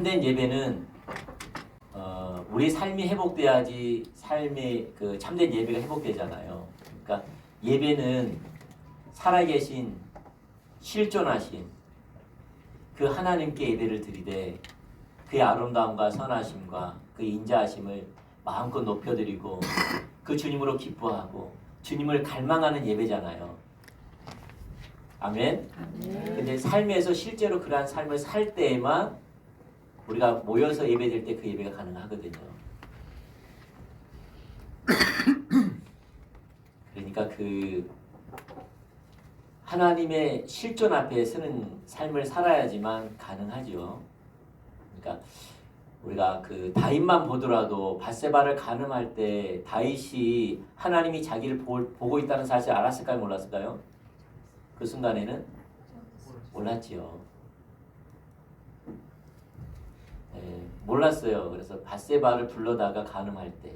참된 예배는 우리 삶이 회복돼야지 삶의 그 참된 예배가 회복되잖아요. 그러니까 예배는 살아계신 실존하신 그 하나님께 예배를 드리되 그의 아름다움과 선하심과 그의 인자하심을 마음껏 높여드리고 그 주님으로 기뻐하고 주님을 갈망하는 예배잖아요. 아멘. 근데 삶에서 실제로 그러한 삶을 살 때에만 우리가 모여서 예배드릴 때 그 예배가 가능하거든요. 그러니까 그 하나님의 실존 앞에 서는 삶을 살아야지만 가능하죠. 그러니까 우리가 그 다윗만 보더라도 밧세바를 간음할 때 다윗이 하나님이 자기를 보고 있다는 사실을 알았을까요, 몰랐을까요? 그 순간에는 몰랐지요. 네, 몰랐어요. 그래서 밧세바를 불러다가 간음할 때,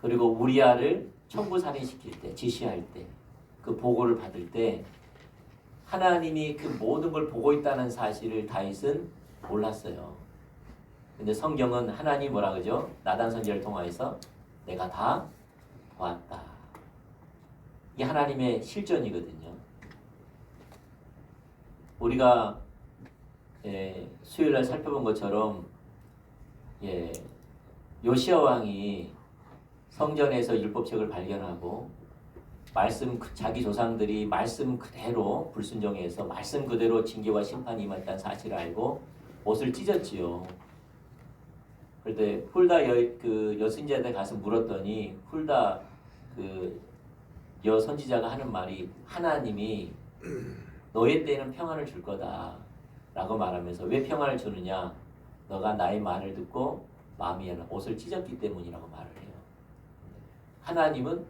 그리고 우리아를 청부살인시킬 때, 지시할 때, 그 보고를 받을 때 하나님이 그 모든 걸 보고 있다는 사실을 다윗은 몰랐어요. 근데 성경은 하나님 뭐라 그러죠? 나단 선지자를 통하여서 내가 다 보았다. 이게 하나님의 실존이거든요. 우리가 수요일날 살펴본 것처럼 요시야 왕이 성전에서 율법책을 발견하고 말씀 자기 조상들이 말씀 그대로 불순종해서 말씀 그대로 징계와 심판이 임했다는 사실을 알고 옷을 찢었지요. 그런데 훌다 그 여선지자한테 가서 물었더니 훌다 그 여선지자가 하는 말이 하나님이 너의 때에는 평안을 줄 거다 라고 말하면서 왜 평안을 주느냐? 너가 나의 말을 듣고 마음이 옷을 찢었기 때문이라고 말을 해요. 하나님은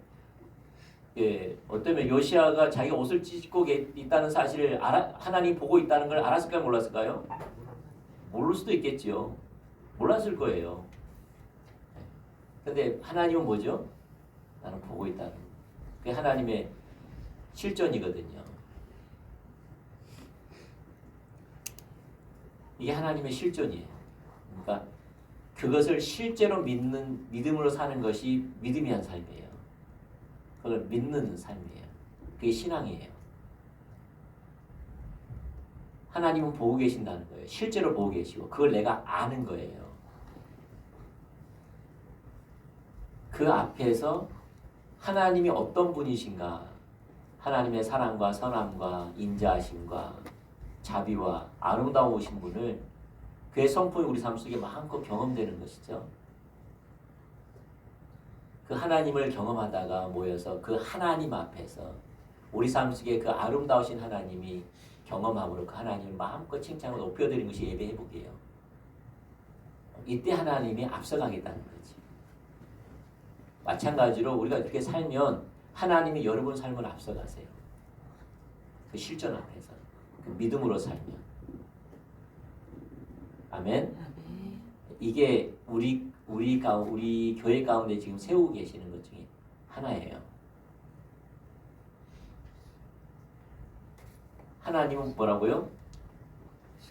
어쩌면 요시아가 자기 옷을 찢고 있다는 사실을 하나님 보고 있다는 걸 알았을까요, 몰랐을까요? 모를 수도 있겠지요. 몰랐을 거예요. 근데 하나님은 뭐죠? 나는 보고 있다는. 그게 하나님의 실존이거든요. 이게 하나님의 실존이에요. 그러니까 그것을 실제로 믿음으로 사는 것이 믿음이란 삶이에요. 그걸 믿는 삶이에요. 그게 신앙이에요. 하나님은 보고 계신다는 거예요. 실제로 보고 계시고 그걸 내가 아는 거예요. 그 앞에서 하나님이 어떤 분이신가, 하나님의 사랑과 선함과 인자하심과 자비와 아름다우신 분을 그의 성품이 우리 삶 속에 마음껏 경험되는 것이죠. 그 하나님을 경험하다가 모여서 그 하나님 앞에서 우리 삶 속에 그 아름다우신 하나님이 경험함으로 그 하나님을 마음껏 칭찬하고 높여드리는 것이 예배 회복이에요. 이때 하나님이 앞서가겠다는 거지. 마찬가지로 우리가 이렇게 살면 하나님이 여러분 삶을 앞서가세요. 그 실존 앞에서 그 믿음으로 살면. 아멘. 이게 우리 교회 가운데 지금 세우고 계시는 것 중에 하나예요. 하나님은 뭐라고요?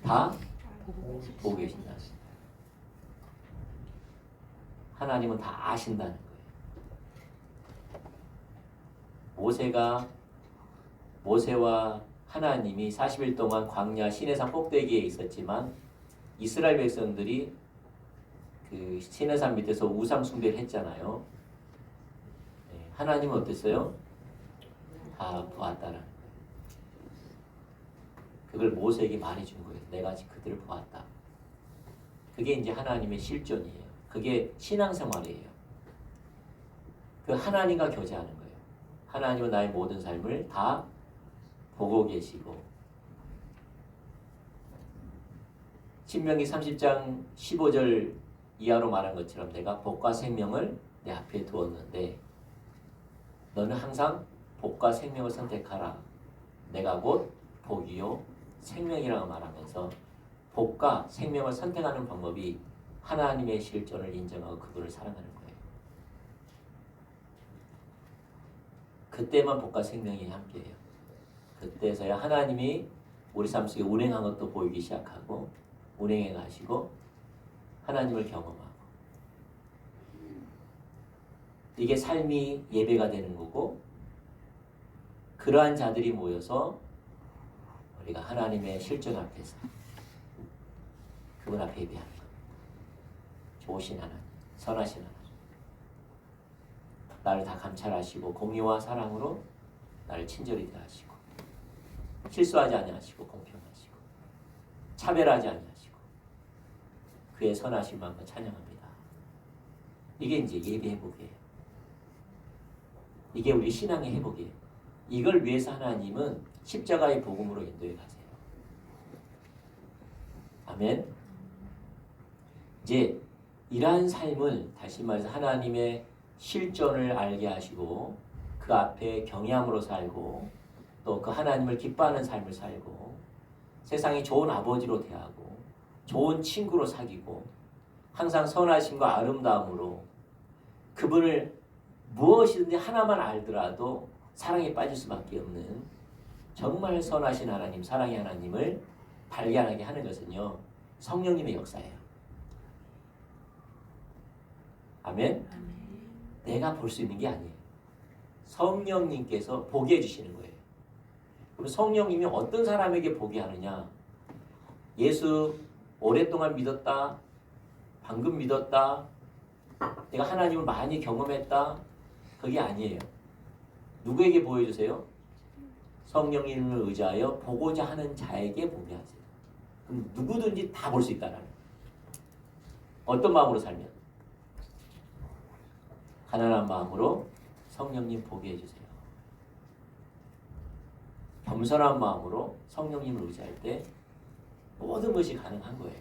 다 보고 계신다. 하나님은 다 아신다는 거예요. 모세와 하나님이 40일 동안 광야 시내산 꼭대기에 있었지만 이스라엘 백성들이 그 시내산 밑에서 우상 숭배를 했잖아요. 하나님은 어땠어요? 다 보았다는 거예요. 그걸 모세에게 말해준 거예요. 내가 그들을 보았다. 그게 이제 하나님의 실존이에요. 그게 신앙생활이에요. 그 하나님과 교제하는 거예요. 하나님은 나의 모든 삶을 다 보고 계시고 신명기 30장 15절 이하로 말한 것처럼 내가 복과 생명을 내 앞에 두었는데 너는 항상 복과 생명을 선택하라. 내가 곧 복이요 생명이라고 말하면서 복과 생명을 선택하는 방법이 하나님의 실존을 인정하고 그분을 사랑하는 거예요. 그때만 복과 생명이 함께해요. 그때서야 하나님이 우리 삶 속에 운행한 것도 보이기 시작하고 운행해 가시고 하나님을 경험하고 이게 삶이 예배가 되는 거고 그러한 자들이 모여서 우리가 하나님의 실존 앞에서 그분 앞에 예배하는 것. 좋으신 하나님, 선하신 하나님. 나를 다 감찰하시고 공의와 사랑으로 나를 친절히 대하시고 실수하지 아니하시고 공평하시고 차별하지 아니하시고 그의 선하심만큼 찬양합니다. 이게 이제 예배 회복이에요. 이게 우리 신앙의 회복이에요. 이걸 위해서 하나님은 십자가의 복음으로 인도해 가세요. 아멘. 이제 이러한 삶을 다시 말해서 하나님의 실존을 알게 하시고 그 앞에 경외함으로 살고 또 그 하나님을 기뻐하는 삶을 살고 세상에 좋은 아버지로 대하고 좋은 친구로 사귀고 항상 선하심과 아름다움으로 그분을 무엇이든지 하나만 알더라도 사랑에 빠질 수밖에 없는 정말 선하신 하나님, 사랑의 하나님을 발견하게 하는 것은요 성령님의 역사예요. 아멘? 내가 볼 수 있는 게 아니에요. 성령님께서 보게 해주시는 거예요. 그럼 성령님이 어떤 사람에게 보게 하느냐? 예수 오랫동안 믿었다, 방금 믿었다, 내가 하나님을 많이 경험했다, 그게 아니에요. 누구에게 보여주세요? 성령님을 의지하여 보고자 하는 자에게 보게 하세요. 그럼 누구든지 다 볼 수 있다는 거예요. 어떤 마음으로 살면? 가난한 마음으로 성령님 보게 해주세요. 겸손한 마음으로 성령님을 의지할 때 모든 것이 가능한 거예요.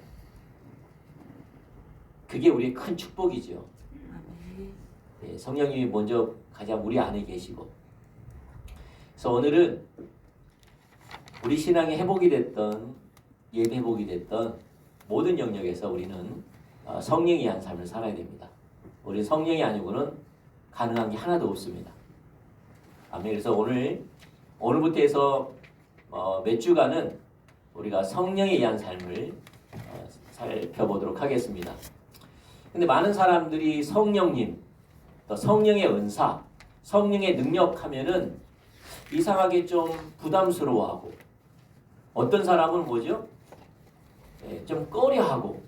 그게 우리의 큰 축복이죠. 네, 성령님이 먼저 가장 우리 안에 계시고 그래서 오늘은 우리 신앙의 회복이 됐던 예배 회복이 됐던 모든 영역에서 우리는 성령이 한 삶을 살아야 됩니다. 우리 성령이 아니고는 가능한 게 하나도 없습니다. 아멘. 그래서 오늘부터 해서 몇 주간은 우리가 성령에 의한 삶을 살펴보도록 하겠습니다. 근데 많은 사람들이 성령님, 또 성령의 은사, 성령의 능력 하면은 이상하게 좀 부담스러워하고 어떤 사람은 뭐죠? 좀 꺼려하고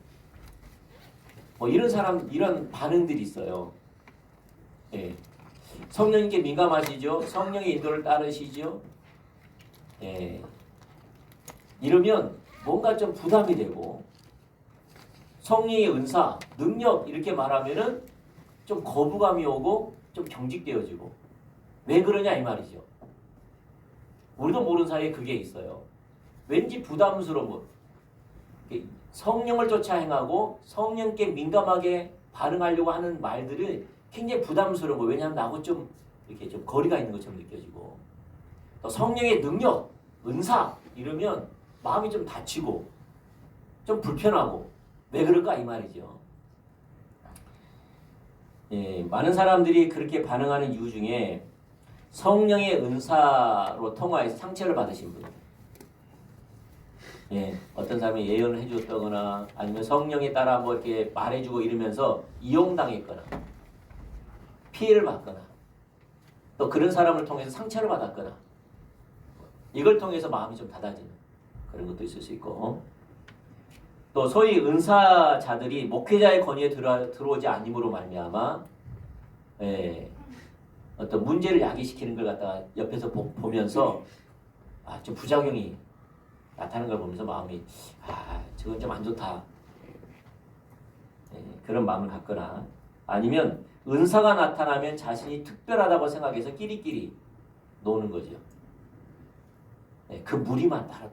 이런 반응들이 있어요. 예. 성령님께 민감하시죠? 성령의 인도를 따르시죠? 예. 이러면 뭔가 좀 부담이 되고 성령의 은사, 능력 이렇게 말하면은 좀 거부감이 오고 좀 경직되어지고 왜 그러냐 이 말이죠. 우리도 모르는 사이에 그게 있어요. 왠지 부담스러워. 성령을 쫓아 행하고 성령께 민감하게 반응하려고 하는 말들을 굉장히 부담스러운 거예요. 왜냐하면 나하고 좀 이렇게 좀 거리가 있는 것처럼 느껴지고 또 성령의 능력, 은사 이러면 마음이 좀 다치고 좀 불편하고 왜 그럴까 이 말이죠. 예, 많은 사람들이 그렇게 반응하는 이유 중에 성령의 은사로 통하여서 상처를 받으신 분들, 예, 어떤 사람이 예언을 해줬다거나 아니면 성령에 따라 뭐 이렇게 말해주고 이러면서 이용당했거나 피해를 받거나 또 그런 사람을 통해서 상처를 받았거나 이걸 통해서 마음이 좀 닫아지는 그런 것도 있을 수 있고 또 소위 은사자들이 목회자의 권위에 들어오지 않음으로 말미암아 어떤 문제를 야기시키는 걸 갖다가 옆에서 보면서 좀 부작용이 나타나는 걸 보면서 마음이 저건 좀 안 좋다 그런 마음을 갖거나 아니면 은사가 나타나면 자신이 특별하다고 생각해서 끼리끼리 노는 거죠. 그 무리만 따로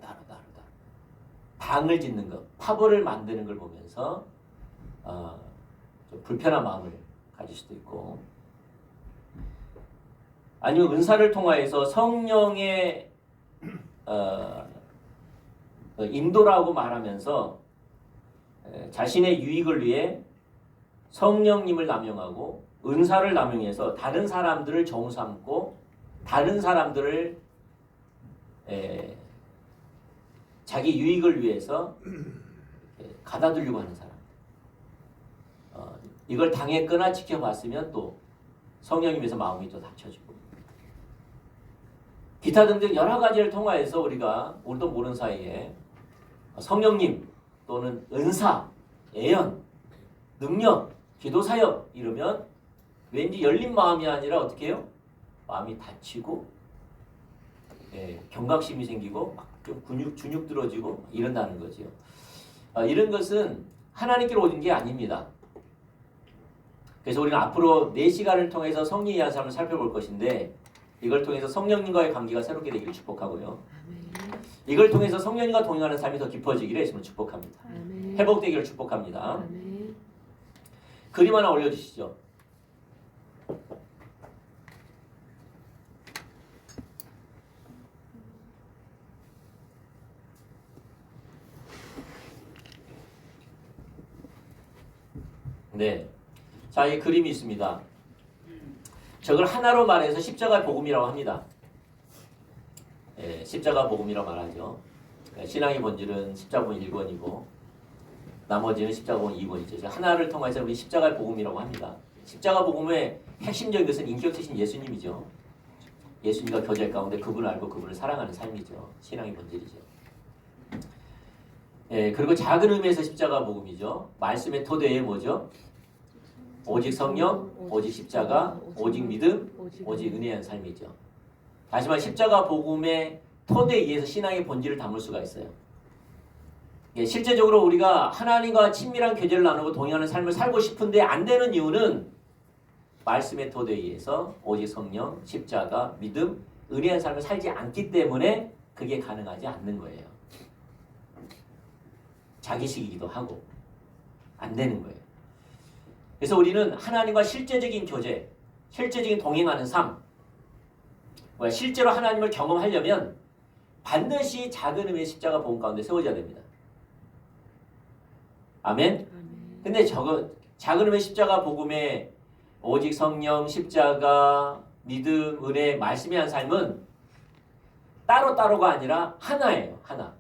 방을 짓는 것, 파벌을 만드는 걸 보면서 좀 불편한 마음을 가질 수도 있고 아니면 은사를 통하여서 성령의 인도라고 말하면서 자신의 유익을 위해 성령님을 남용하고 은사를 남용해서 다른 사람들을 정삼고 다른 사람들을 자기 유익을 위해서 받아들이려고 하는 사람. 이걸 당했거나 지켜봤으면 또 성령님에서 마음이 또 닫혀지고 기타 등등 여러 가지를 통하여서 우리도 모르는 사이에 성령님 또는 은사, 예언, 능력, 기도 사역 이러면 왠지 열린 마음이 아니라 어떻게 해요? 마음이 닫히고 경각심이 생기고 막 좀 근육 들어지고 이런다는 거죠. 이런 것은 하나님께로 오는 게 아닙니다. 그래서 우리는 앞으로 4시간을 통해서 성령에 의한 삶을 살펴볼 것인데 이걸 통해서 성령님과의 관계가 새롭게 되기를 축복하고요. 이걸 통해서 성령님과 동행하는 삶이 더 깊어지기를 예수님을 축복합니다. 회복되기를 축복합니다. 그림 하나 올려주시죠. 네. 자, 이 그림이 있습니다. 저걸 하나로 말해서 십자가 복음이라고 합니다. 십자가 복음이라고 말하죠. 신앙의 본질은 십자가 복음 1권이고 나머지는 십자가 복음 2권이죠. 하나를 통해서 우리 십자가 복음이라고 합니다. 십자가 복음의 핵심적인 것은 인격체신 예수님이죠. 예수님과 교제 가운데 그분을 알고 그분을 사랑하는 삶이죠. 신앙의 본질이죠. 그리고 작은 의미에서 십자가 복음이죠. 말씀의 토대에 뭐죠? 오직 성령, 오직 십자가, 오직 믿음, 오직 은혜한 삶이죠. 다시 말해 십자가 복음의 토대에 의해서 신앙의 본질을 담을 수가 있어요. 실제적으로 우리가 하나님과 친밀한 교제를 나누고 동행하는 삶을 살고 싶은데 안 되는 이유는 말씀의 토대에 의해서 오직 성령, 십자가, 믿음, 은혜한 삶을 살지 않기 때문에 그게 가능하지 않는 거예요. 자기식이기도 하고 안 되는 거예요. 그래서 우리는 하나님과 실제적인 교제, 실제적인 동행하는 삶, 실제로 하나님을 경험하려면 반드시 작은 의미의 십자가 복음 가운데 세워져야 됩니다. 아멘? 근데 작은 의미의 십자가 복음에 오직 성령, 십자가, 믿음, 은혜, 말씀이 한 삶은 따로따로가 아니라 하나예요. 하나.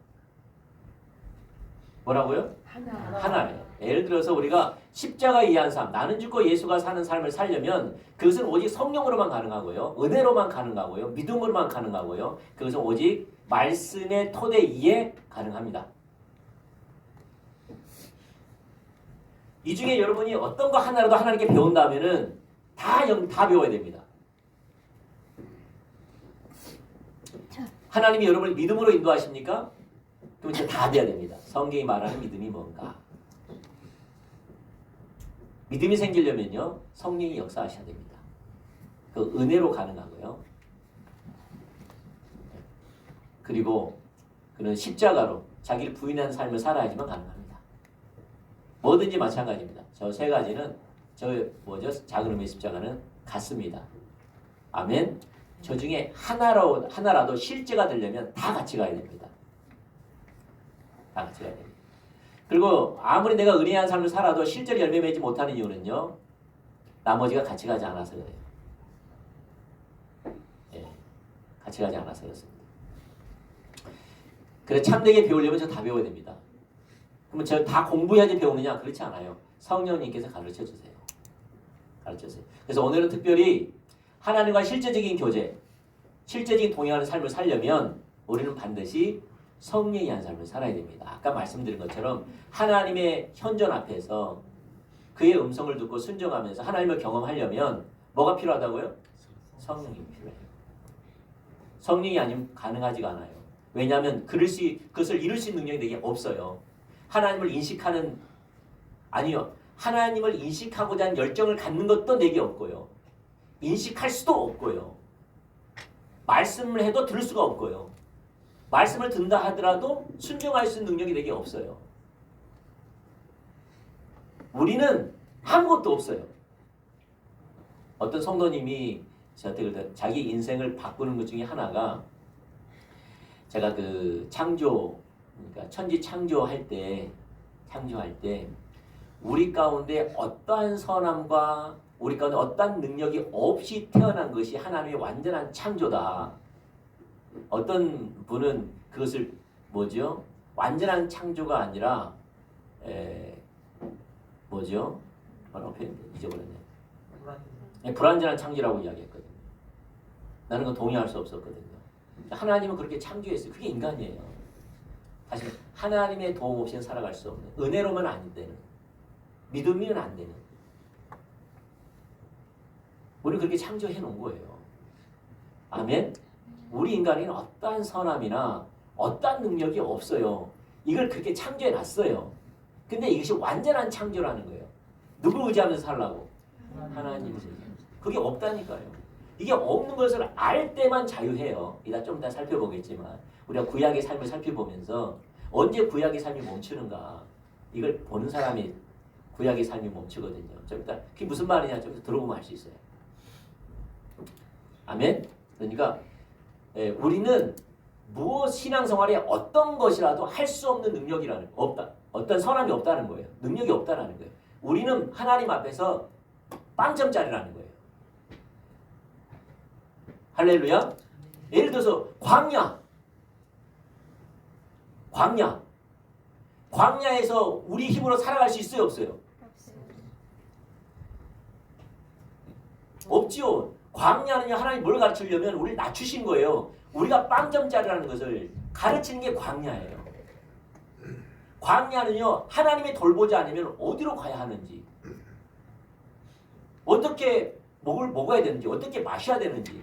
뭐라고요? 하나예요. 예를 들어서 우리가 십자가에 의한 삶, 나는 죽고 예수가 사는 삶을 살려면 그것은 오직 성령으로만 가능하고요. 은혜로만 가능하고요. 믿음으로만 가능하고요. 그것은 오직 말씀의 토대 위에 가능합니다. 이 중에 여러분이 어떤 거 하나라도 하나님께 배운다면은 다 배워야 됩니다. 하나님이 여러분을 믿음으로 인도하십니까? 그럼 이제 다 돼야 됩니다. 성경이 말하는 믿음이 뭔가? 믿음이 생기려면요, 성령이 역사하셔야 됩니다. 그 은혜로 가능하고요. 그리고 그는 십자가로 자기를 부인한 삶을 살아야지만 가능합니다. 뭐든지 마찬가지입니다. 저 세 가지는 작은 의미의 십자가는 같습니다. 아멘. 저 중에 하나라도 실제가 되려면 다 같이 가야 됩니다. 다 같이 가야 됩니다. 그리고 아무리 내가 은혜한 삶을 살아도 실제로 열매 맺지 못하는 이유는요, 나머지가 같이 가지 않아서 그래요. 같이 가지 않아서 그렇습니다. 그래서 참되게 배우려면 저 다 배워야 됩니다. 그러면 저 다 공부해야지 배우느냐? 그렇지 않아요. 성령님께서 가르쳐 주세요. 가르쳐 주세요. 그래서 오늘은 특별히 하나님과 실제적인 교제, 실제적인 동행하는 삶을 살려면 우리는 반드시 성령에 의한 삶을 살아야 됩니다. 아까 말씀드린 것처럼 하나님의 현존 앞에서 그의 음성을 듣고 순종하면서 하나님을 경험하려면 뭐가 필요하다고요? 성령이 필요해요. 성령이 아니면 가능하지가 않아요. 왜냐하면 그것을 이룰 수 있는 능력이 내게 없어요. 하나님을 인식하고자 하는 열정을 갖는 것도 내게 없고요. 인식할 수도 없고요. 말씀을 해도 들을 수가 없고요. 말씀을 듣는다 하더라도 순종할 수 있는 능력이 내게 없어요. 우리는 아무것도 없어요. 어떤 성도님이 저한테 그러더라고요. 자기 인생을 바꾸는 것 중에 하나가 제가 그러니까 천지 창조할 때 우리 가운데 어떠한 선함과 우리 가운데 어떠한 능력이 없이 태어난 것이 하나님의 완전한 창조다. 어떤 분은 그것을 완전한 창조가 아니라 뭐죠? 뭐라고 잊어버렸네. 불완전한 창조라고 이야기했거든요. 나는 그건 동의할 수 없었거든요. 하나님은 그렇게 창조했어요. 그게 인간이에요. 사실 하나님의 도움 없이는 살아갈 수 없는, 은혜로만 안 되는, 믿음이면 안 되는, 우리 그렇게 창조해 놓은 거예요. 아멘. 우리 인간에는 어떠한 선함이나 어떠한 능력이 없어요. 이걸 그렇게 창조해 놨어요. 근데 이것이 완전한 창조라는 거예요. 누구 의지하면서 살라고? 하나님을 의지하면서. 그게 없다니까요. 이게 없는 것을 알 때만 자유해요. 이따 좀 이따 살펴보겠지만 우리가 구약의 삶을 살펴보면서 언제 구약의 삶이 멈추는가, 이걸 보는 사람이 구약의 삶이 멈추거든요. 좀 이따 그게 무슨 말이냐 좀 들어보면 알 수 있어요. 아멘. 그러니까 우리는 무엇 신앙생활에 어떤 것이라도 할 수 없는 능력이라는 거, 없다. 어떤 선함이 없다는 거예요. 능력이 없다는 거예요. 우리는 하나님 앞에서 빵점짜리라는 거예요. 할렐루야. 예를 들어서 광야에서 우리 힘으로 살아갈 수 있어요, 없어요? 없지요. 광야는요, 하나님 뭘 가르치려면 우리를 낮추신 거예요. 우리가 빵점짜리라는 것을 가르치는 게 광야예요. 광야는요, 하나님의 돌보지 않으면 어디로 가야 하는지, 어떻게 먹어야 되는지, 어떻게 마셔야 되는지,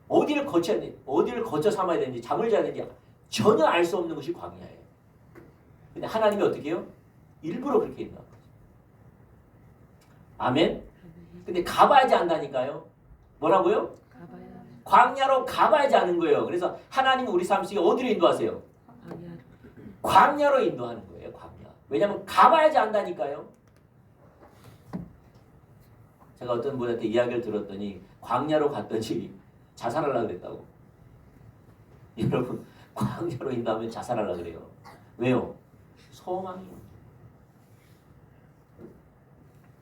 어디를 거쳐 삼아야 되는지, 잠을 자야 되는지 전혀 알 수 없는 것이 광야예요. 근데 하나님이 어떻게 해요? 일부러 그렇게 했나 보죠. 아멘? 근데 가봐야지 안다니까요. 뭐라고요? 광야로 가봐야지 아는 거예요. 그래서 하나님은 우리 삶 속에 어디로 인도하세요? 광야로 인도하는 거예요. 광야. 왜냐하면 가봐야지 안다니까요. 제가 어떤 분한테 이야기를 들었더니 광야로 갔더니 자살하려고 그랬다고. 여러분, 광야로 인도하면 자살하려고 그래요. 왜요? 소망이요.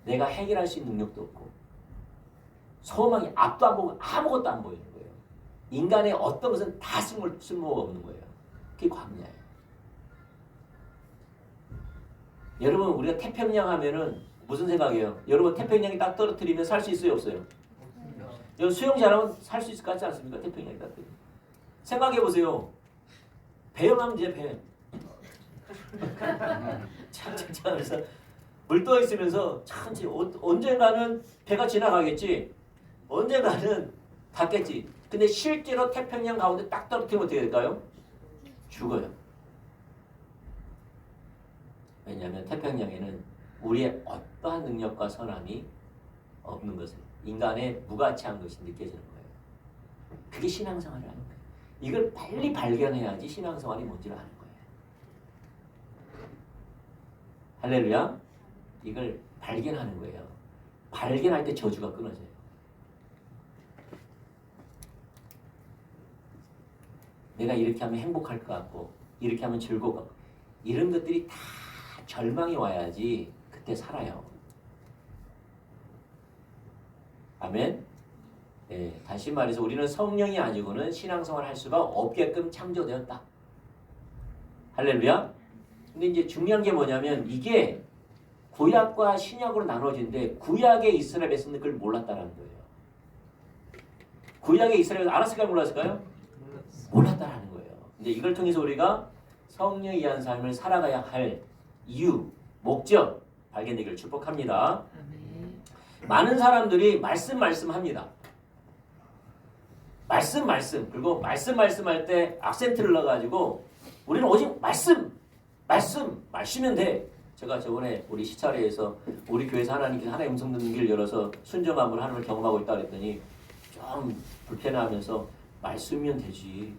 내가 해결할 수 있는 능력도 없고 소망이 앞도 안 보고 아무것도 안 보이는 거예요. 인간의 어떤 것은 다 쓸모가 없는 거예요. 그게 광야예요. 여러분, 우리가 태평양 하면은 무슨 생각이에요? 여러분, 태평양이 딱 떨어뜨리면 살 수 있어요, 없어요? 여러분, 수영 잘하면 살 수 있을 것 같지 않습니까? 태평양이 딱 떨어뜨리면. 생각해 보세요. 배영하면 이제 배. 참 그래서 물 떠 있으면서 천천히 언젠가는 배가 지나가겠지. 언젠가는 닿겠지. 근데 실제로 태평양 가운데 딱 떨어뜨리면 어떻게 될까요? 죽어요. 왜냐하면 태평양에는 우리의 어떠한 능력과 선함이 없는 것을, 인간의 무가치한 것이 느껴지는 거예요. 그게 신앙생활이라는 거예요. 이걸 빨리 발견해야지 신앙생활이 뭔지를 아는 거예요. 할렐루야. 이걸 발견하는 거예요. 발견할 때 저주가 끊어져요. 내가 이렇게 하면 행복할 것 같고 이렇게 하면 즐거울 것 같고 이런 것들이 다 절망이 와야지 그때 살아요. 아멘. 네, 다시 말해서 우리는 성령이 아니고는 신앙생활을 할 수가 없게끔 창조되었다. 할렐루야. 근데 이제 중요한 게 뭐냐면 이게 구약과 신약으로 나눠지는데 구약의 이스라엘 백성들은 그걸 몰랐다는 거예요. 구약의 이스라엘 백성들은 알았을까요? 몰랐을까요? 몰랐다는 거예요. 근데 이걸 통해서 우리가 성령에 의한 삶을 살아가야 할 이유, 목적 발견되기를 축복합니다. 많은 사람들이 말씀합니다. 말씀 그리고 말씀할 때 악센트를 넣어가지고 우리는 오직 말씀이면 돼. 제가 저번에 우리 시차례에서 우리 교회에서 하나님께서 하나님의 음성 듣는 길을 열어서 순종함으로 하나님을 경험하고 있다 그랬더니 좀 불편해하면서 말씀이면 되지.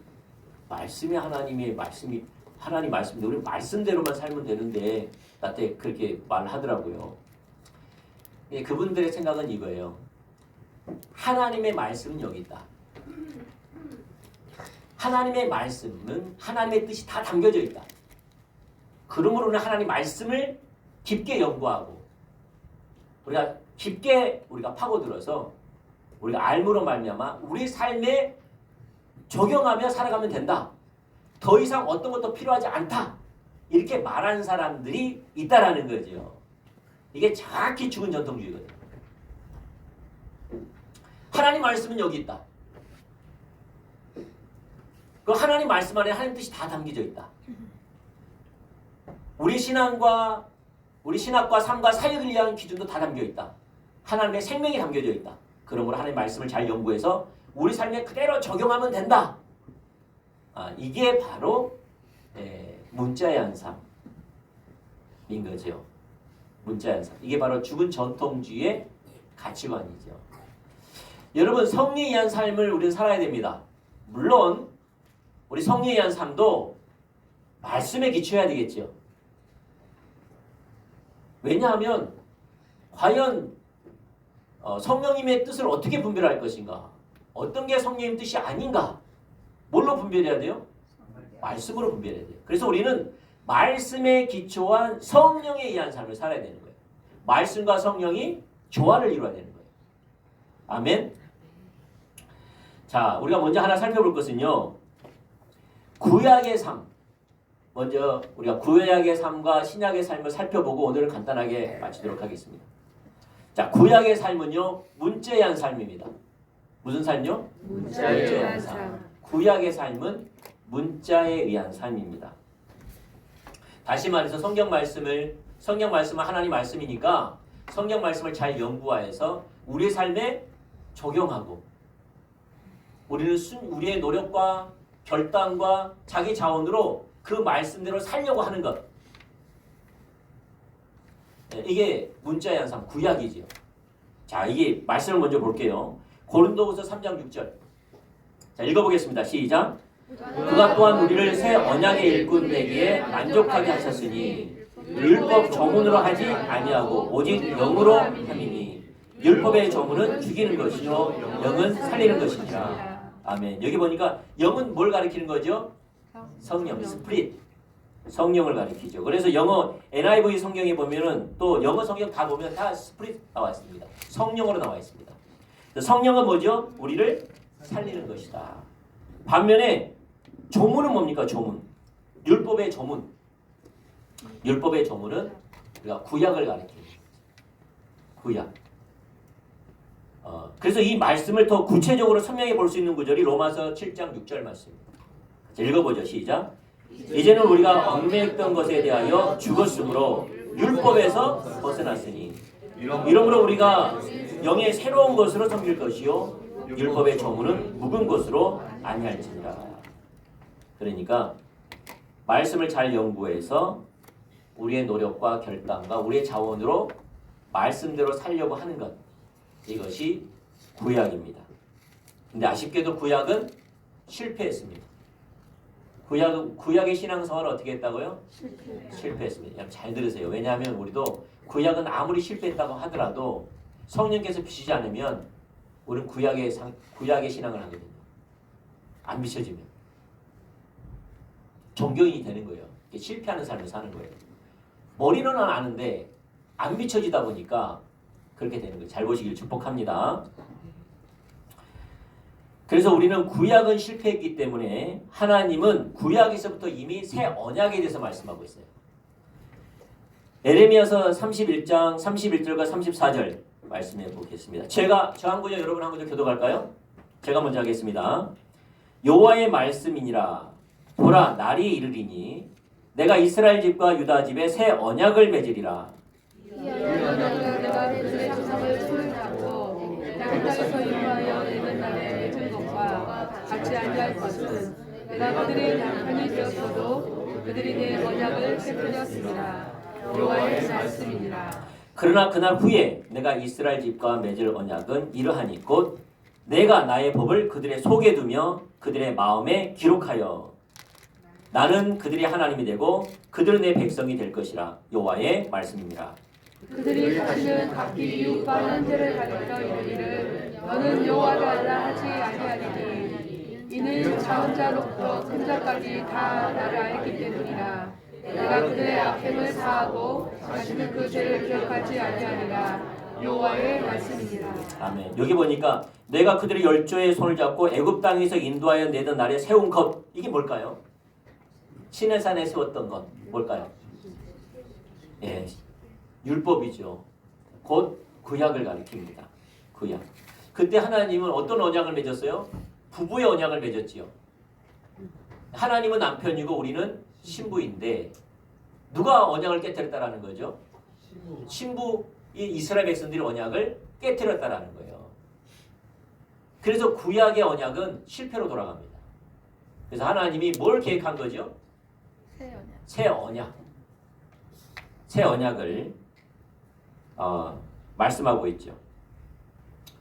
말씀이 하나님의 말씀이 하나님 말씀인데 우리 말씀대로만 살면 되는데 나한테 그렇게 말하더라고요. 그분들의 생각은 이거예요. 하나님의 말씀은 여기 있다. 하나님의 말씀은 하나님의 뜻이 다 담겨져 있다. 그러므로 우리는 하나님 말씀을 깊게 연구하고 우리가 깊게 파고들어서 우리가 알므로 말미암아 우리 삶에 적용하며 살아가면 된다. 더 이상 어떤 것도 필요하지 않다. 이렇게 말하는 사람들이 있다라는 거죠. 이게 정확히 죽은 전통주의거든요. 하나님 말씀은 여기 있다. 그 하나님 말씀 안에 하나님 뜻이 다 담겨져 있다. 우리 신앙과 우리 신학과 삶과 사역을 위한 기준도 다 담겨 있다. 하나님의 생명이 담겨져 있다. 그러므로 하나님 말씀을 잘 연구해서 우리 삶에 그대로 적용하면 된다. 이게 바로 문자의 한삼인 거죠. 문자의 한삼. 이게 바로 죽은 전통주의의 가치관이죠. 여러분, 성령에 의한 삶을 우리는 살아야 됩니다. 물론 우리 성령에 의한 삶도 말씀에 기초해야 되겠죠. 왜냐하면 과연 성령님의 뜻을 어떻게 분별할 것인가? 어떤 게 성령님 뜻이 아닌가? 뭘로 분별해야 돼요? 말씀으로 분별해야 돼요. 그래서 우리는 말씀에 기초한 성령에 의한 삶을 살아야 되는 거예요. 말씀과 성령이 조화를 이루어야 되는 거예요. 아멘. 자, 우리가 먼저 하나 살펴볼 것은요. 구약의 삶. 먼저 우리가 구약의 삶과 신약의 삶을 살펴보고 오늘은 간단하게 마치도록 하겠습니다. 자, 구약의 삶은요. 문자에 의한 삶입니다. 무슨 삶요? 문자에 의한 삶. 구약의 삶은 문자에 의한 삶입니다. 다시 말해서 성경 말씀은 하나님 말씀이니까 성경 말씀을 잘 연구하여서 우리의 삶에 적용하고 우리는 우리의 노력과 결단과 자기 자원으로 그 말씀대로 살려고 하는 것. 이게 문자의 한 삶, 구약이지요. 자, 이게 말씀을 먼저 볼게요. 고린도후서 3장 6절. 자, 읽어보겠습니다. 시작. 그가 또한 우리를 새 언약의 일꾼 되기에 만족하게 하셨으니 율법 조문으로 하지 아니하고 오직 영으로 함이니 율법의 조문은 죽이는 것이요 영은 살리는 것이니라. 아멘. 여기 보니까 영은 뭘 가리키는 거죠? 성령, 스피릿. 성령을 가리키죠. 그래서 영어 NIV 성경에 보면은 또 영어 성경 다 보면 다 스피릿 나와 있습니다. 성령으로 나와 있습니다. 성령은 뭐죠? 우리를 살리는 것이다. 반면에 조문은 뭡니까? 조문. 율법의 조문. 율법의 조문은 우리가 구약을 가리키는 거죠. 구약. 그래서 이 말씀을 더 구체적으로 설명해 볼 수 있는 구절이 로마서 7장 6절 말씀입니다. 자, 읽어보죠. 시작. 이제는 우리가 얽매였던 것에 대하여 죽었으므로 율법에서 벗어났으니 이러므로 우리가 영의 새로운 것으로 섬길 것이요 율법의 조문은 묵은 것으로 아니할지니라. 그러니까 말씀을 잘 연구해서 우리의 노력과 결단과 우리의 자원으로 말씀대로 살려고 하는 것, 이것이 구약입니다. 근데 아쉽게도 구약은 실패했습니다. 구약의 신앙생활을 어떻게 했다고요? 실패했습니다. 잘 들으세요. 왜냐하면 우리도 구약은 아무리 실패했다고 하더라도 성령께서 비추지 않으면 우리는 구약의 신앙을 하거든요. 안 비춰지면 종교인이 되는 거예요. 실패하는 삶을 사는 거예요. 머리로는 아는데 안 비춰지다 보니까 그렇게 되는 거예요. 잘 보시길 축복합니다. 그래서 우리는 구약은 실패했기 때문에 하나님은 구약에서부터 이미 새 언약에 대해서 말씀하고 있어요. 에레미야서 31장 31절과 34절 말씀해 보겠습니다. 저 한 구절 여러분 한 구절 교독할까요? 제가 먼저 하겠습니다. 여호와의 말씀이니라. 보라, 날이 이르리니 내가 이스라엘 집과 유다 집에 새 언약을 맺으리라. 이 언약은 내가 그들의 조상을 손을 잡고 땅에서 인하여 내는 날에 맺은 것과 같이 아니할 것은 내가 그들의 남편이 되었어도 그들이 내 언약을 깨뜨렸습니다. 여호와의 말씀이니라. 그러나 그날 후에 내가 이스라엘 집과 맺을 언약은 이러하니 곧 내가 나의 법을 그들의 속에 두며 그들의 마음에 기록하여 나는 그들의 하나님이 되고 그들은 내 백성이 될 것이라. 여호와의 말씀입니다. 그들이 다시는 각기 이웃과 형제를 가리켜 이르기를 너는 여호와가 알라 하지 아니하리니 이는 작은 자로부터 큰 자까지 다 나를 알기 때문이라. 내가 그들의 악행을 사하고 다시는 그 죄를 기억하지 아니하리라. 여호와의 말씀이니라. 아멘. 여기 보니까 내가 그들의 열조의 손을 잡고 애굽 땅에서 인도하여 내던 날에 세운 것, 이게 뭘까요? 시내산에 세웠던 건 뭘까요? 예, 율법이죠. 곧 구약을 가리킵니다. 구약. 그때 하나님은 어떤 언약을 맺었어요? 부부의 언약을 맺었지요. 하나님은 남편이고 우리는 신부인데 누가 언약을 깨뜨렸다라는 거죠? 신부, 이 이스라엘 백성들이 언약을 깨뜨렸다라는 거예요. 그래서 구약의 언약은 실패로 돌아갑니다. 그래서 하나님이 뭘 계획한 거죠? 새 언약. 새 언약을 말씀하고 있죠.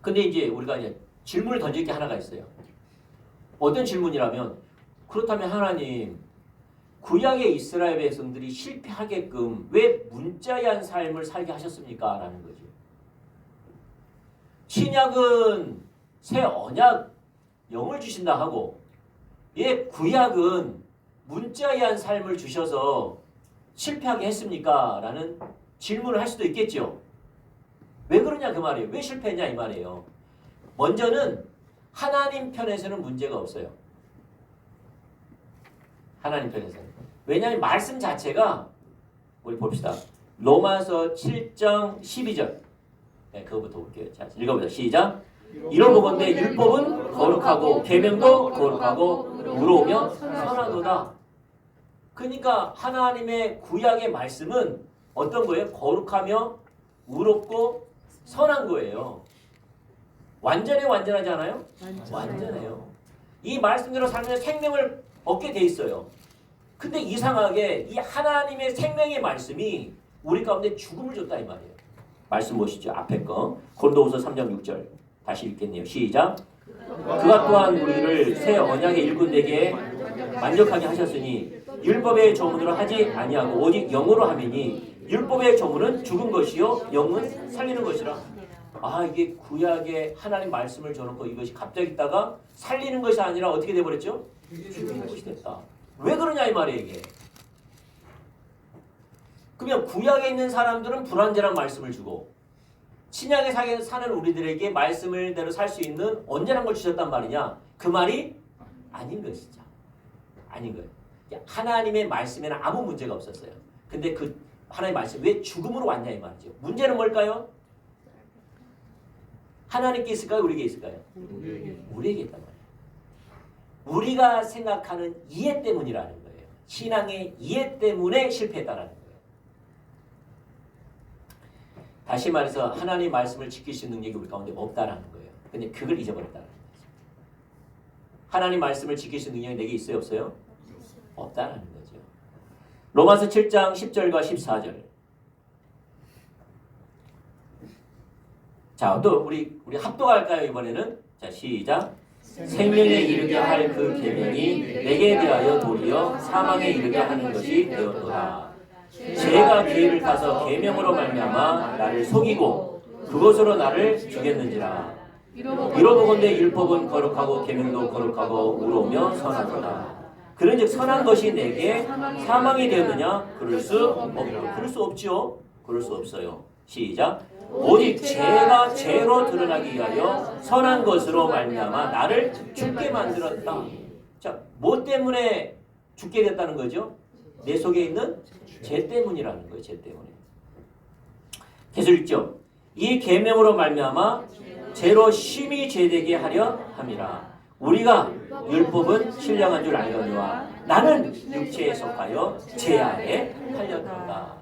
근데 이제 우리가 이제 질문을 던질 게 하나가 있어요. 어떤 질문이라면 그렇다면 하나님 구약의 이스라엘 백성들이 실패하게끔 왜 문자한 삶을 살게 하셨습니까? 라는 거죠. 신약은 새 언약 영을 주신다 하고 구약은 문자한 삶을 주셔서 실패하게 했습니까? 라는 질문을 할 수도 있겠죠. 왜 그러냐 그 말이에요. 왜 실패했냐 이 말이에요. 먼저는 하나님 편에서는 문제가 없어요. 하나님 편에서는. 왜냐하면 말씀 자체가 우리 봅시다. 로마서 7장 12절. 네, 그거부터 볼게요. 자, 읽어보자. 시작. 이러보건대 율법은 거룩하고 계명도 거룩하고 의로우며 선하도다. 그러니까 하나님의 구약의 말씀은 어떤 거예요? 거룩하며 의롭고 선한 거예요. 완전하지 않아요? 완전해요. 이 말씀대로 살면 생명을 얻게 돼 있어요. 근데 이상하게 이 하나님의 생명의 말씀이 우리 가운데 죽음을 줬다 이 말이에요. 말씀 보시죠. 앞에 거 고린도후서 3장 6절 다시 읽겠네요. 시작. 그가 또한 우리를 새 언약의 일꾼되게 만족하게 하셨으니 율법의 조문으로 하지 아니하고 오직 영으로 하매니 율법의 조문은 죽은 것이요 영은 살리는 것이라. 이게 구약의 하나님 말씀을 줘놓고 이것이 갑자기 있다가 살리는 것이 아니라 어떻게 돼버렸죠? 죽는 것이 됐다. 왜 그러냐 이 말이에요 이게. 그러면 구약에 있는 사람들은 불완전한 말씀을 주고 신약에 사는 우리들에게 말씀을대로 살 수 있는 온전한 걸 주셨단 말이냐? 그 말이 아닌 것이죠. 아닌 거예요. 하나님의 말씀에는 아무 문제가 없었어요. 근데 그 하나님의 말씀 왜 죽음으로 왔냐 이 말이죠. 문제는 뭘까요? 하나님께 있을까요? 우리에게 있을까요? 우리에게 있단 말이에요. 우리가 생각하는 이해 때문이라는 거예요. 신앙의 이해 때문에 실패했다라는 거예요. 다시 말해서 하나님의 말씀을 지킬 수 있는 능력이 우리 가운데 없다라는 거예요. 근데 그걸 잊어버렸다는 거죠. 하나님 말씀을 지킬 수 있는 능력이 내게 있어요? 없어요? 없다라는 거죠. 로마서 7장 10절과 14절. 자, 또 우리 합독할까요 이번에는? 자, 시작. 생명에 이르게 할 그 계명이 내게 대하여 도리어 사망에 이르게 하는 것이 되었도다. 죄가 기회를 타서 계명으로 말미암아 나를 속이고 그것으로 나를 죽였는지라. 이러보건대 율법은 거룩하고 계명도 거룩하고 의로우며 선하도다. 그런즉 선한 것이 내게 사망이 되었느냐? 그럴 수 없지요. 그럴 수 없어요. 시작. 오직 죄가 죄로 드러나기 위하여 선한 것으로 말미암아 나를 죽게 만들었다. 자, 뭐 때문에 죽게 됐다는 거죠? 내 속에 있는 죄 때문이라는 거예요. 죄 때문에. 계속 읽죠. 이 계명으로 말미암아 죄로 심히 죄되게 하려 함이라. 우리가 율법은 신령한 줄 알거니와 나는 육체에 속하여 죄 아래 팔렸도다.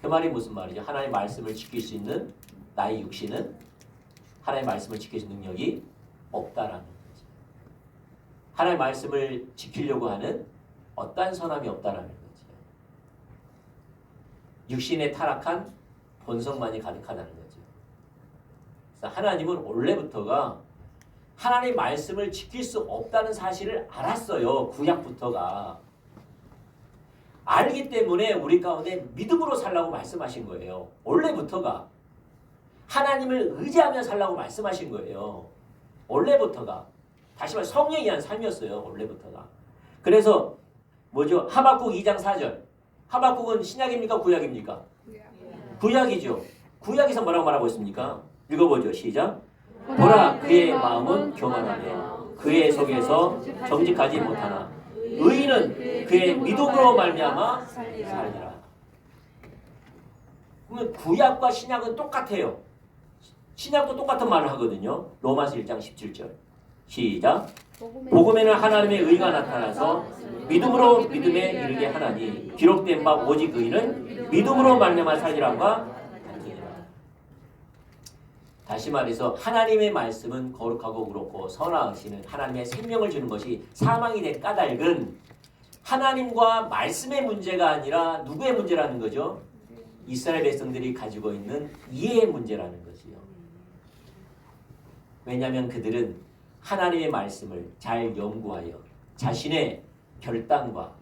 그 말이 무슨 말이죠? 하나님의 말씀을 지킬 수 있는 나의 육신은 하나님의 말씀을 지킬 수 있는 능력이 없다라는 거죠. 하나님의 말씀을 지키려고 하는 어떠한 선함이 없다라는 거죠. 육신에 타락한 본성만이 가득하다는 거죠. 그래서 하나님은 원래부터가 하나님의 말씀을 지킬 수 없다는 사실을 알았어요. 구약부터가. 알기 때문에 우리 가운데 믿음으로 살라고 말씀하신 거예요. 원래부터가. 하나님을 의지하며 살라고 말씀하신 거예요. 원래부터가. 다시 말해 성령에 의한 삶이었어요. 원래부터가. 그래서 뭐죠? 하박국 2장 4절. 하박국은 신약입니까? 구약입니까? 구약이죠. 구약에서 뭐라고 말하고 있습니까? 읽어보죠. 시작. 보라 그의 마음은 교만하며 그의 속에서 정직하지 못하나 의인은 그의 믿음으로 말미암아 살리라. 그러면 구약과 신약은 똑같아요. 신약도 똑같은 말을 하거든요. 로마서 1장 17절. 시작. 복음에는 하나님의 의가 나타나서 믿음으로 믿음에 이르게 하나니 기록된 바 오직 의인은 믿음으로 말미암아 살리라가 같으니라. 다시 말해서 하나님의 말씀은 거룩하고 그렇고 선하시는 하나님의 생명을 주는 것이 사망이 된 까닭은 하나님과 말씀의 문제가 아니라 누구의 문제라는 거죠? 이스라엘 백성들이 가지고 있는 이해의 문제라는 거지요. 왜냐하면 그들은 하나님의 말씀을 잘 연구하여 자신의 결단과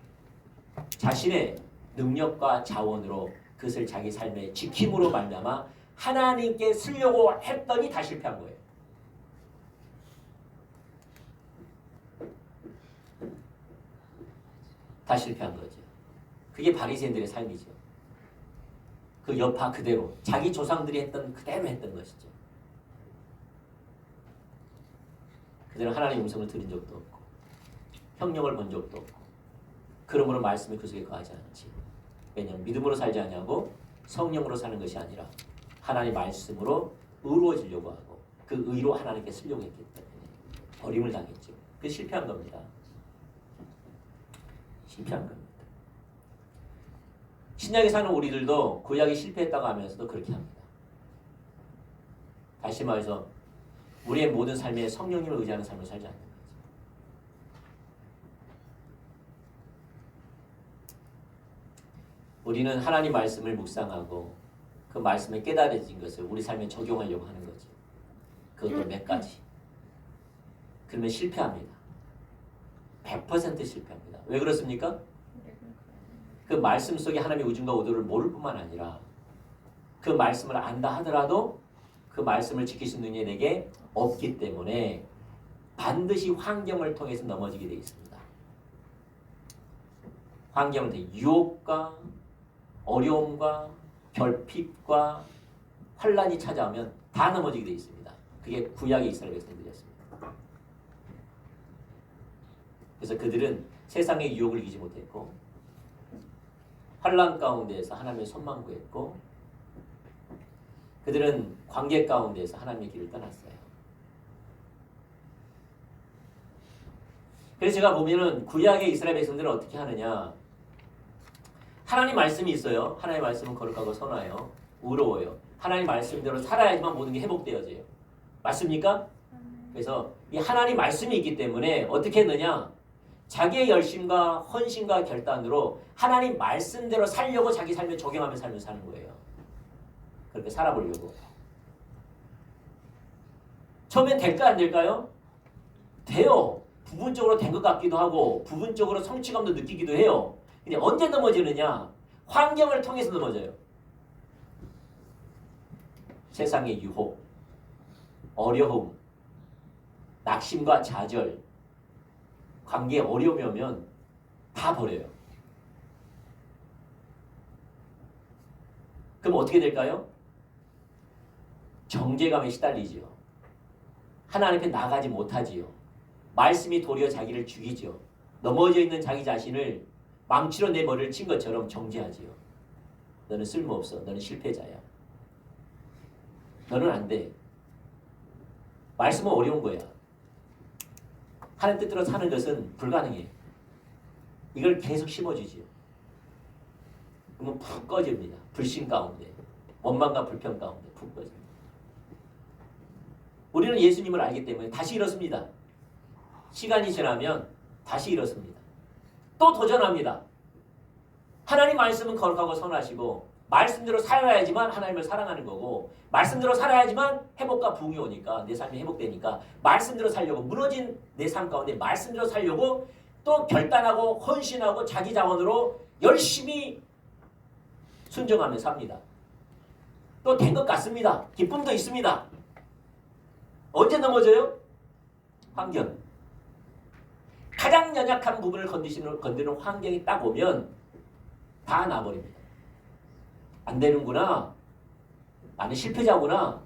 자신의 능력과 자원으로 그것을 자기 삶의 지킴으로 말미암아 하나님께 쓰려고 했더니 다 실패한 거예요. 다 실패한 거죠. 그게 바리새인들의 삶이죠. 그 여파 그대로 자기 조상들이 했던 그대로 했던 것이죠. 그들은 하나님의 음성을 들은 적도 없고 형령을 본 적도 없고 그러므로 말씀이 그 속에 거하지 않지. 왜냐하면 믿음으로 살지 아니하고 성령으로 사는 것이 아니라 하나님의 말씀으로 의로워지려고 하고 그 의로 하나님께 쓰려고 했기 때문에 버림을 당했죠. 그게 실패한 겁니다. 실패한 겁니다. 신약에 사는 우리들도 구약이 실패했다고 하면서도 그렇게 합니다. 다시 말해서 우리의 모든 삶에 성령님을 의지하는 삶을 살지 않는 거죠. 우리는 하나님 말씀을 묵상하고 그 말씀에 깨달아진 것을 우리 삶에 적용하려고 하는 거죠. 그것도 몇 가지. 그러면 실패합니다. 100% 실패합니다. 왜 그렇습니까? 그 말씀 속에 하나님의 의중과 의도를 모를 뿐만 아니라 그 말씀을 안다 하더라도 그 말씀을 지킬 수 있는 능력이 내게 없기 때문에 반드시 환경을 통해서 넘어지게 되어 있습니다. 환경을 통해 유혹과 어려움과 결핍과 환란이 찾아오면 다 넘어지게 되어 있습니다. 그게 구약의 이스라엘 백성들이었습니다. 그래서 그들은 세상의 유혹을 이기지 못했고 환란 가운데에서 하나님의 손만 구했고 그들은 관계 가운데에서 하나님의 길을 떠났어요. 그래서 제가 보면은 구약의 이스라엘 백성들은 어떻게 하느냐. 하나님 말씀이 있어요. 하나님 말씀은 거룩하고 선하여 의로워요. 하나님 말씀대로 살아야지만 모든 게 회복되어져요. 맞습니까? 그래서 이 하나님 말씀이 있기 때문에 어떻게 했느냐. 자기의 열심과 헌신과 결단으로 하나님 말씀대로 살려고 자기 삶에 적용하며 삶을 사는 거예요. 그렇게 살아보려고. 처음엔 될까 안 될까요? 돼요. 부분적으로 된 것 같기도 하고 부분적으로 성취감도 느끼기도 해요. 근데 언제 넘어지느냐? 환경을 통해서 넘어져요. 세상의 유혹, 어려움, 낙심과 좌절, 관계에 어려움이 오면 다 버려요. 그럼 어떻게 될까요? 정죄감에 시달리지요. 하나님 앞에 나가지 못하지요. 말씀이 도리어 자기를 죽이죠. 넘어져 있는 자기 자신을 망치로 내 머리를 친 것처럼 정죄하지요. 너는 쓸모없어. 너는 실패자야. 너는 안 돼. 말씀은 어려운 거야. 하나님 뜻대로 사는 것은 불가능해. 이걸 계속 심어주지요. 그러면 푹 꺼집니다. 불신 가운데, 원망과 불평 가운데 푹 꺼집니다. 우리는 예수님을 알기 때문에 다시 이렇습니다. 시간이 지나면 다시 이렇습니다. 또 도전합니다. 하나님 말씀은 거룩하고 선하시고 말씀대로 살아야지만 하나님을 사랑하는 거고 말씀대로 살아야지만 회복과 부흥이 오니까 내 삶이 회복되니까 말씀대로 살려고 무너진 내 삶 가운데 말씀대로 살려고 또 결단하고 헌신하고 자기 자원으로 열심히 순종하며 삽니다. 또 된 것 같습니다. 기쁨도 있습니다. 언제 넘어져요? 환경. 가장 연약한 부분을 건드리는 환경이 딱 오면 다 나버립니다. 안 되는구나. 나는 실패자구나.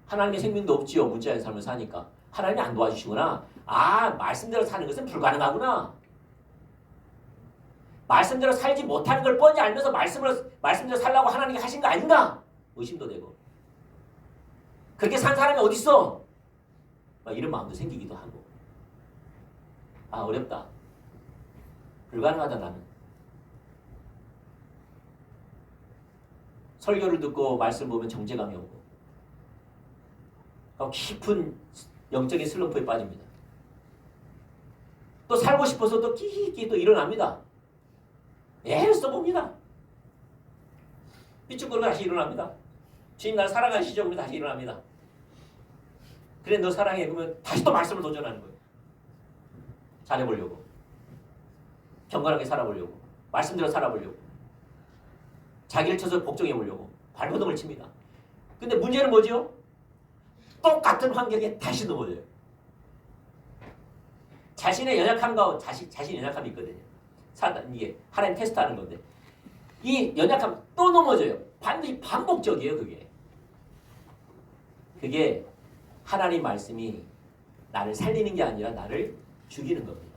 하나님의 생명도 없지요. 문자의 삶을 사니까. 하나님이 안 도와주시구나. 말씀대로 사는 것은 불가능하구나. 말씀대로 살지 못하는 걸 뻔히 알면서 말씀대로 살라고 하나님이 하신 거 아닌가? 의심도 되고. 그렇게 산 사람이 어디 있어? 이런 마음도 생기기도 하고. 어렵다. 불가능하다 나는. 설교를 듣고 말씀 보면 정죄감이 오고 깊은 영적인 슬럼프에 빠집니다. 또 살고 싶어서 또 끼끼 또 일어납니다. 애를 써봅니다. 삐죽거리고 다시 일어납니다. 주님 나를 사랑하시죠? 그러면 다시 일어납니다. 그래 너 사랑해. 그러면 다시 또 말씀을 도전하는 거예요. 잘해보려고. 경건하게 살아보려고. 말씀대로 살아보려고. 자기를 쳐서 복종해보려고. 발버둥을 칩니다. 근데 문제는 뭐죠? 똑같은 환경에 다시 넘어져요. 자신의 연약함과 자신의 연약함이 있거든요. 이게 하나님 테스트하는 건데 이 연약함 또 넘어져요. 반드시 반복적이에요. 그게 하나님 말씀이 나를 살리는 게 아니라 나를 죽이는 겁니다.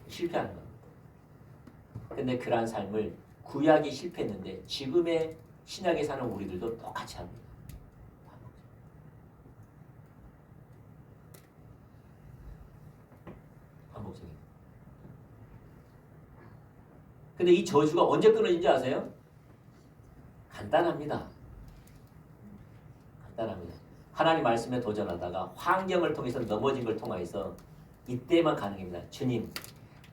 실패하는 겁니다. 근데 그러한 삶을 구약이 실패했는데 지금의 신약에 사는 우리들도 똑같이 합니다. 반복적인. 근데 이 저주가 언제 끊어진지 아세요? 간단합니다. 하나님 말씀에 도전하다가 환경을 통해서 넘어진 걸 통해서 이때만 가능합니다. 주님,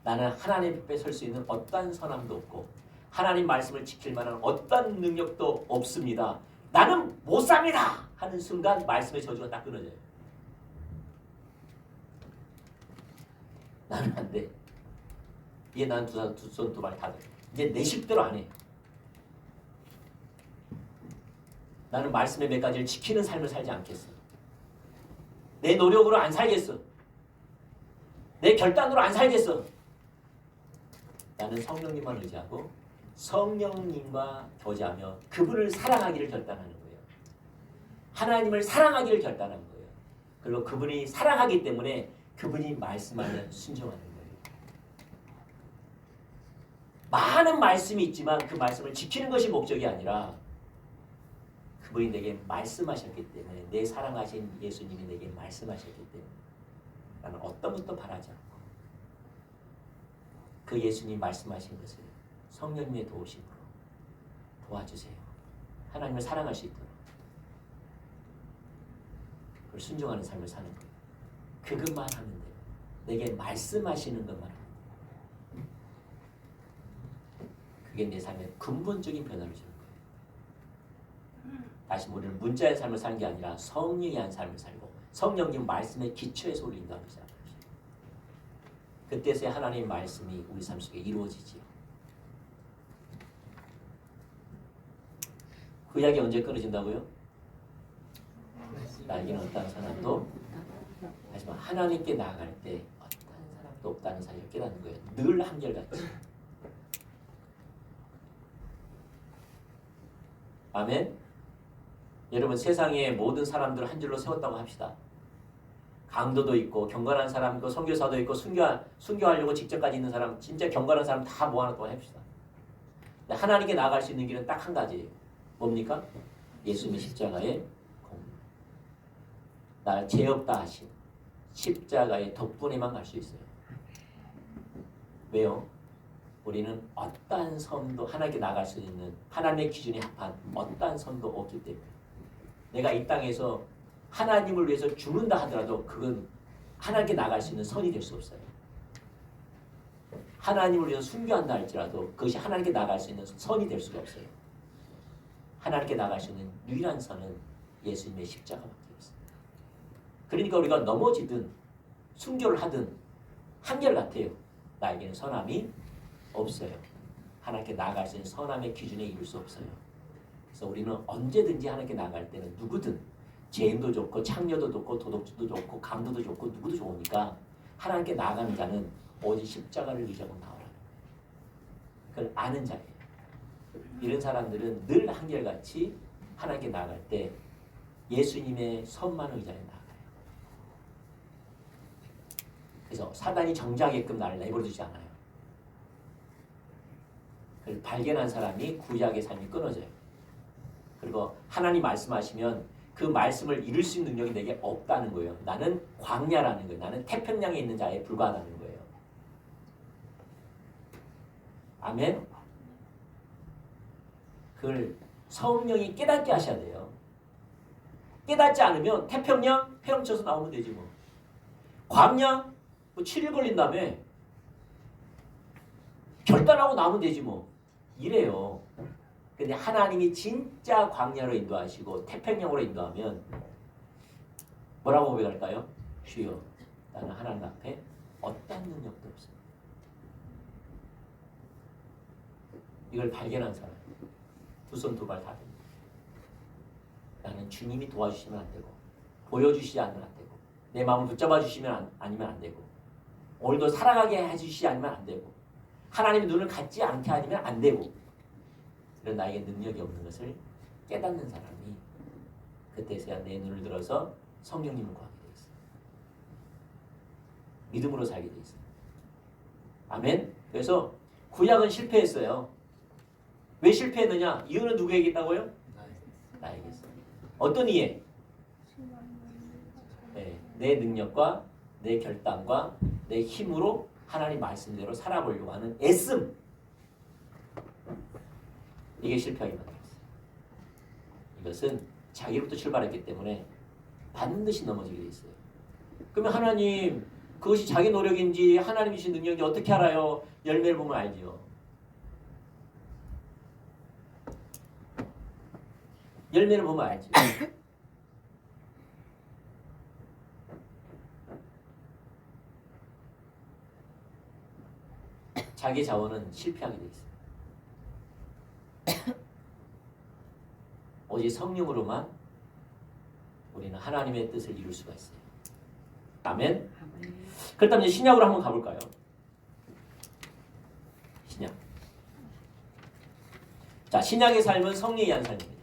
나는 하나님 앞에 설 수 있는 어떠한 선함도 없고 하나님 말씀을 지킬 만한 어떠한 능력도 없습니다. 나는 못 삽니다. 하는 순간 말씀의 저주가 딱 끊어져요. 나는 안 돼. 이제 나는 두 손 두 발 다 돼. 이제 내 식대로 안 해. 나는 말씀의 몇 가지를 지키는 삶을 살지 않겠어. 내 노력으로 안 살겠어. 내 결단으로 안 살겠어. 나는 성령님만 의지하고 성령님과 교제하며 그분을 사랑하기를 결단하는 거예요. 하나님을 사랑하기를 결단하는 거예요. 그리고 그분이 사랑하기 때문에 그분이 말씀하면 순종하는 거예요. 많은 말씀이 있지만 그 말씀을 지키는 것이 목적이 아니라 그분이 내게 말씀하셨기 때문에 내 사랑하신 예수님이 내게 말씀하셨기 때문에 나는 어떤 것도 바라지 않고 그 예수님 말씀하신 것을 성령님의 도우심으로 도와주세요. 하나님을 사랑할 수 있도록 그걸 순종하는 삶을 사는 거예요. 그것만 하면 돼요. 내게 말씀하시는 것만 하면 돼요. 그게 내 삶의 근본적인 변화를 주는 거예요. 다시 우리는 문자의 삶을 사는 게 아니라 성령이 한 삶을 살고 성령님 말씀의 기초에서 올린다는 거죠. 그때서야 하나님의 말씀이 우리 삶 속에 이루어지지요. 그 이야기 언제 끊어진다고요? 나에게는 어떠한 사람도 하지만 하나님께 나아갈 때 어떠한 사람도 없다는 사실을 깨닫는 거예요. 늘 한결같이. 아멘. 여러분 세상에 모든 사람들을 한 줄로 세웠다고 합시다. 강도도 있고 경건한 사람 있고 선교사도 있고 순교하려고 직접까지 있는 사람 진짜 경건한 사람 다 모아놨다고 합시다. 하나님께 나아갈 수 있는 길은 딱 한 가지예요. 뭡니까? 예수님의 십자가의 공로. 나를 죄 없다 하신 십자가의 덕분에만 갈 수 있어요. 왜요? 우리는 어떠한 섬도 하나님께 나갈 수 있는 하나님의 기준에 합한 어떠한 섬도 없기 때문에 내가 이 땅에서 하나님을 위해서 죽는다 하더라도 그건 하나님께 나갈 수 있는 선이 될 수 없어요. 하나님을 위해서 순교한다 할지라도 그것이 하나님께 나갈 수 있는 선이 될 수가 없어요. 하나님께 나갈 수 있는 유일한 선은 예수님의 십자가밖에 없어요. 그러니까 우리가 넘어지든 순교를 하든 한결같아요. 나에게는 선함이 없어요. 하나님께 나아갈 수 있는 선함의 기준에 이룰 수 없어요. 그래서 우리는 언제든지 하나님께 나아갈 때는 누구든 죄인도 좋고 창녀도 좋고 도덕주도 좋고 강도도 좋고 누구도 좋으니까 하나님께 나아가는 자는 오직 십자가를 의지하고 나오라는 거예요. 그걸 아는 자예요. 이런 사람들은 늘 한결같이 하나님께 나아갈 때 예수님의 선만 의지하여 나아가요. 그래서 사단이 정죄하게끔 나를 내버려두지 않아요. 그걸 발견한 사람이 구약의 삶이 끊어져요. 그리고 하나님 말씀하시면 그 말씀을 이룰 수 있는 능력이 내게 없다는 거예요. 나는 광야라는 거예요. 나는 태평양에 있는 자에 불과하다는 거예요. 아멘. 그걸 성령이 깨닫게 하셔야 돼요. 깨닫지 않으면 태평양 헤엄쳐서 나오면 되지 뭐. 광야 뭐 7일 걸린다며 결단하고 나오면 되지 뭐. 이래요. 근데 하나님이 진짜 광야로 인도하시고 태평양으로 인도하면 뭐라고 고백할까요? 주여, 나는 하나님 앞에 어떤 능력도 없어. 이걸 발견한 사람 두 손 두 발 다 됩니다. 나는 주님이 도와주시면 안 되고 보여주시지 않으면 안 되고 내 마음을 붙잡아 주시면 아니면 안 되고 오늘도 살아가게 해주시지 않으면 안 되고 하나님의 눈을 갖지 않게 하면 안 되고 이런 나에게 능력이 없는 것을 깨닫는 사람이 그때서야 내 눈을 들어서 성령님을 구하게 돼 있어요. 믿음으로 살게 돼 있어요. 아멘. 그래서 구약은 실패했어요. 왜 실패했느냐? 이유는 누구에게 있다고요? 나에게 있어요. 어떤 이해? 네, 내 능력과 내 결단과 내 힘으로 하나님 말씀대로 살아보려고 하는 애씀. 이게 실패하게 만들었어요. 이것은 자기로부터 출발했기 때문에 반드시 넘어지게 돼 있어요. 그러면 하나님 그것이 자기 노력인지 하나님이 주신 능력인지 어떻게 알아요? 열매를 보면 알지요. 열매를 보면 알지. 자기 자원은 실패하게 돼 있어요. 오직 성령으로만 우리는 하나님의 뜻을 이룰 수가 있어요. 아멘. 그렇다면 이제 신약으로 한번 가볼까요? 신약. 자, 신약의 삶은 성령에 의한 삶입니다.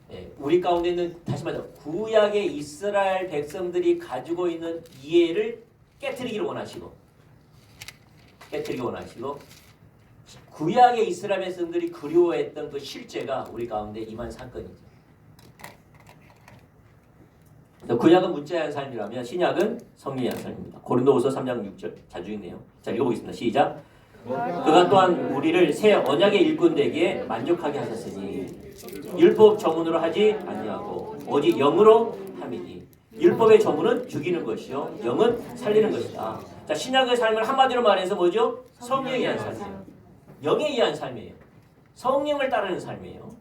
네, 우리 가운데 있는 다시 말해서 구약의 이스라엘 백성들이 가지고 있는 이해를 깨트리기를 원하시고 구약의 이스라엘 백성들이 그리워했던 그 실제가 우리 가운데 임한 사건이죠. 구약은 문자에 한 삶이라면 신약은 성령에 한 삶입니다. 고린도후서 3장 6절 자주 읽네요. 자, 읽어보겠습니다. 시작. 그가 또한 우리를 새 언약의 일꾼 되기에 만족하게 하셨으니 율법 저문으로 하지 아니하고 오직 영으로 함이니 율법의 저문은 죽이는 것이요 영은 살리는 것이다. 자, 신약의 삶을 한마디로 말해서 뭐죠? 성령에 의한 삶이에요. 영에 의한 삶이에요. 성령을 따르는 삶이에요.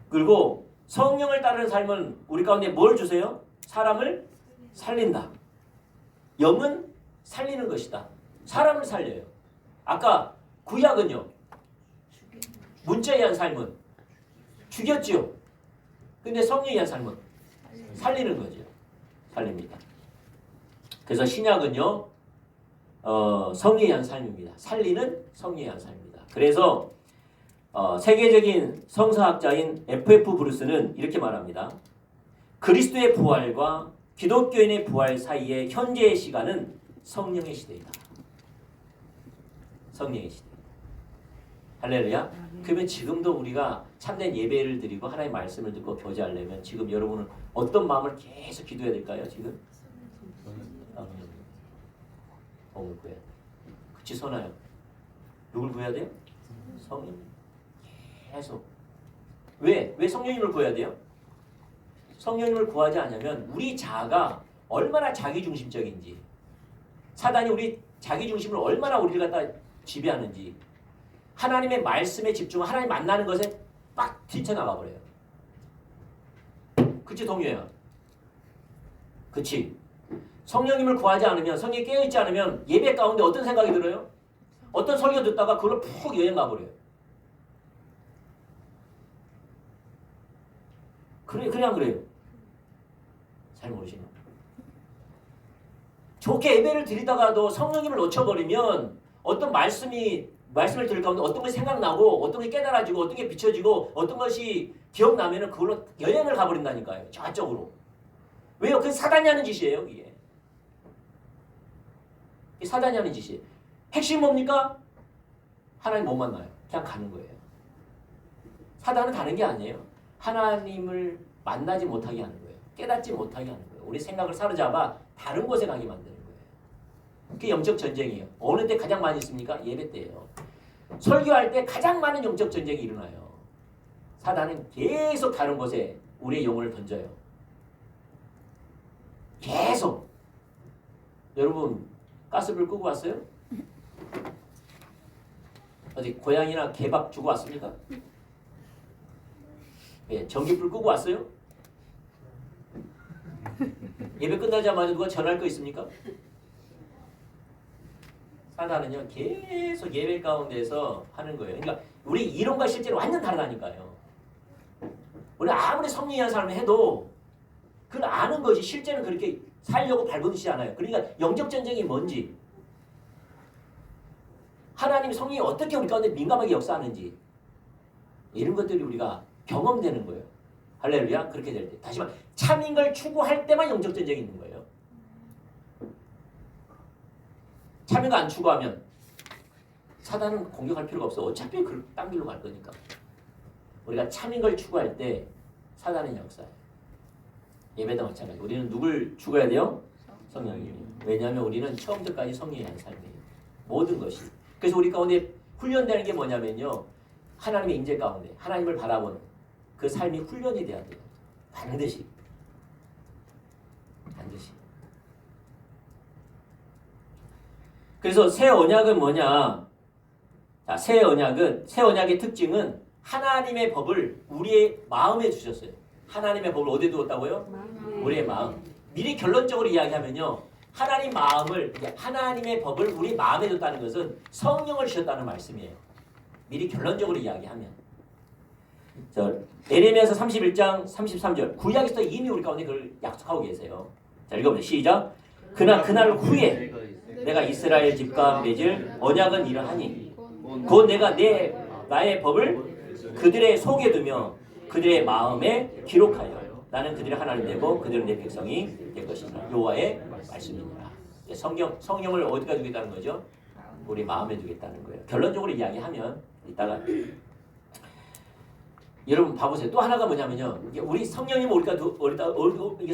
그리고 성령을 따르는 삶은 우리 가운데 뭘 주세요? 사람을 살린다. 영은 살리는 것이다. 사람을 살려요. 아까 구약은요. 문자에 의한 삶은 죽였지요. 근데 성령에 의한 삶은 살리는 거죠. 살립니다. 그래서 신약은요. 성령에 의한 삶입니다. 살리는 성령에 의한 삶입니다. 그래서 세계적인 성서학자인 F.F. 브루스는 이렇게 말합니다. 그리스도의 부활과 기독교인의 부활 사이의 현재의 시간은 성령의 시대이다. 성령의 시대. 할렐루야. 그러면 지금도 우리가 참된 예배를 드리고 하나님의 말씀을 듣고 교제하려면 지금 여러분은 어떤 마음을 계속 기도해야 될까요? 지금? 도움을 구해야 돼. 그치 선아요? 누굴 구해야 돼요? 성령. 계속. 왜 성령님을 구해야 돼요? 성령님을 구하지 않으면 우리 자아가 얼마나 자기중심적인지 사단이 우리 자기중심을 얼마나 우리를 갖다 지배하는지 하나님의 말씀에 집중하고 하나님 만나는 것에 빡 뛰쳐나가 버려요. 그치 동료야? 그치? 성령님을 구하지 않으면 성령이 깨어있지 않으면 예배 가운데 어떤 생각이 들어요? 어떤 설교 듣다가 그걸로 푹 여행 가버려요. 그래 안 그래요? 잘 모르시나? 좋게 예배를 드리다가도 성령님을 놓쳐버리면 어떤 말씀을 들을 가운데 어떤 것이 생각나고 어떤 것이 깨달아지고 어떤 게 비춰지고 어떤 것이 기억나면은 그걸로 여행을 가버린다니까요. 저쪽으로. 왜요? 그 사단이 하는 짓이에요. 이게 사단이 하는 짓이에요. 핵심 뭡니까? 하나님 못 만나요. 그냥 가는 거예요. 사단은 다른 게 아니에요. 하나님을 만나지 못하게 하는 거예요. 깨닫지 못하게 하는 거예요. 우리 생각을 사로잡아 다른 곳에 가게 만드는 거예요. 그게 영적 전쟁이에요. 어느 때 가장 많이 있습니까? 예배 때예요. 설교할 때 가장 많은 영적 전쟁이 일어나요. 사단은 계속 다른 곳에 우리의 영혼을 던져요. 계속. 여러분 가스불 끄고 왔어요? 어디 고양이나 개밥 주고 왔습니까? 예, 전기불 끄고 왔어요? 예배 끝나자마자 누가 전화할 거 있습니까? 사단은요 계속 예배 가운데서 하는 거예요. 그러니까 우리 이론과 실제로 완전 다르다니까요. 우리 아무리 성령이한 사람이 해도 그걸 아는 거지 실제는 그렇게 살려고 발버둥치지 않아요. 그러니까 영적 전쟁이 뭔지, 하나님 성령이 어떻게 우리 가운데 민감하게 역사하는지 이런 것들이 우리가 경험되는 거예요. 할렐루야. 그렇게 될 때 다시 말해 참인 걸 추구할 때만 영적 전쟁이 있는 거예요. 참인 거 안 추구하면 사단은 공격할 필요가 없어. 어차피 딴 길로 갈 거니까. 우리가 참인 걸 추구할 때 사단은 역사해요. 예배도 마찬가지. 우리는 누굴 죽어야 돼요? 성령님이요. 왜냐하면 우리는 처음부터까지 성령이 한 삶이에요. 모든 것이. 그래서 우리 가운데 훈련되는 게 뭐냐면요. 하나님의 임재 가운데 하나님을 바라보는 그 삶이 훈련이 돼야 돼요. 반드시. 반드시. 그래서 새 언약은 뭐냐? 자, 새 언약의 특징은 하나님의 법을 우리의 마음에 주셨어요. 하나님의 법을 어디에 두었다고요? 우리의 마음. 미리 결론적으로 이야기하면요. 하나님의 법을 우리 마음에 뒀다는 것은 성령을 주셨다는 말씀이에요. 미리 결론적으로 이야기하면. 에레미야서 31장 33절. 구약에서 이미 우리 가운데 그걸 약속하고 계세요. 자, 읽어보세요. 시작. 그날 후에 내가 이스라엘 집과 맺을 언약은 이러하니 곧 내가 나의 법을 그들의 속에 두며 그들의 마음에 기록하여 나는 그들의 하나님 되고 그들은 내 백성이 될 것이니라. 여호와의 말씀이니라. 성령을 어디다 두겠다는 거죠? 우리 마음에 두겠다는 거예요. 결론적으로 이야기하면 이따가 여러분 봐보세요. 또 하나가 뭐냐면요. 우리 성령님은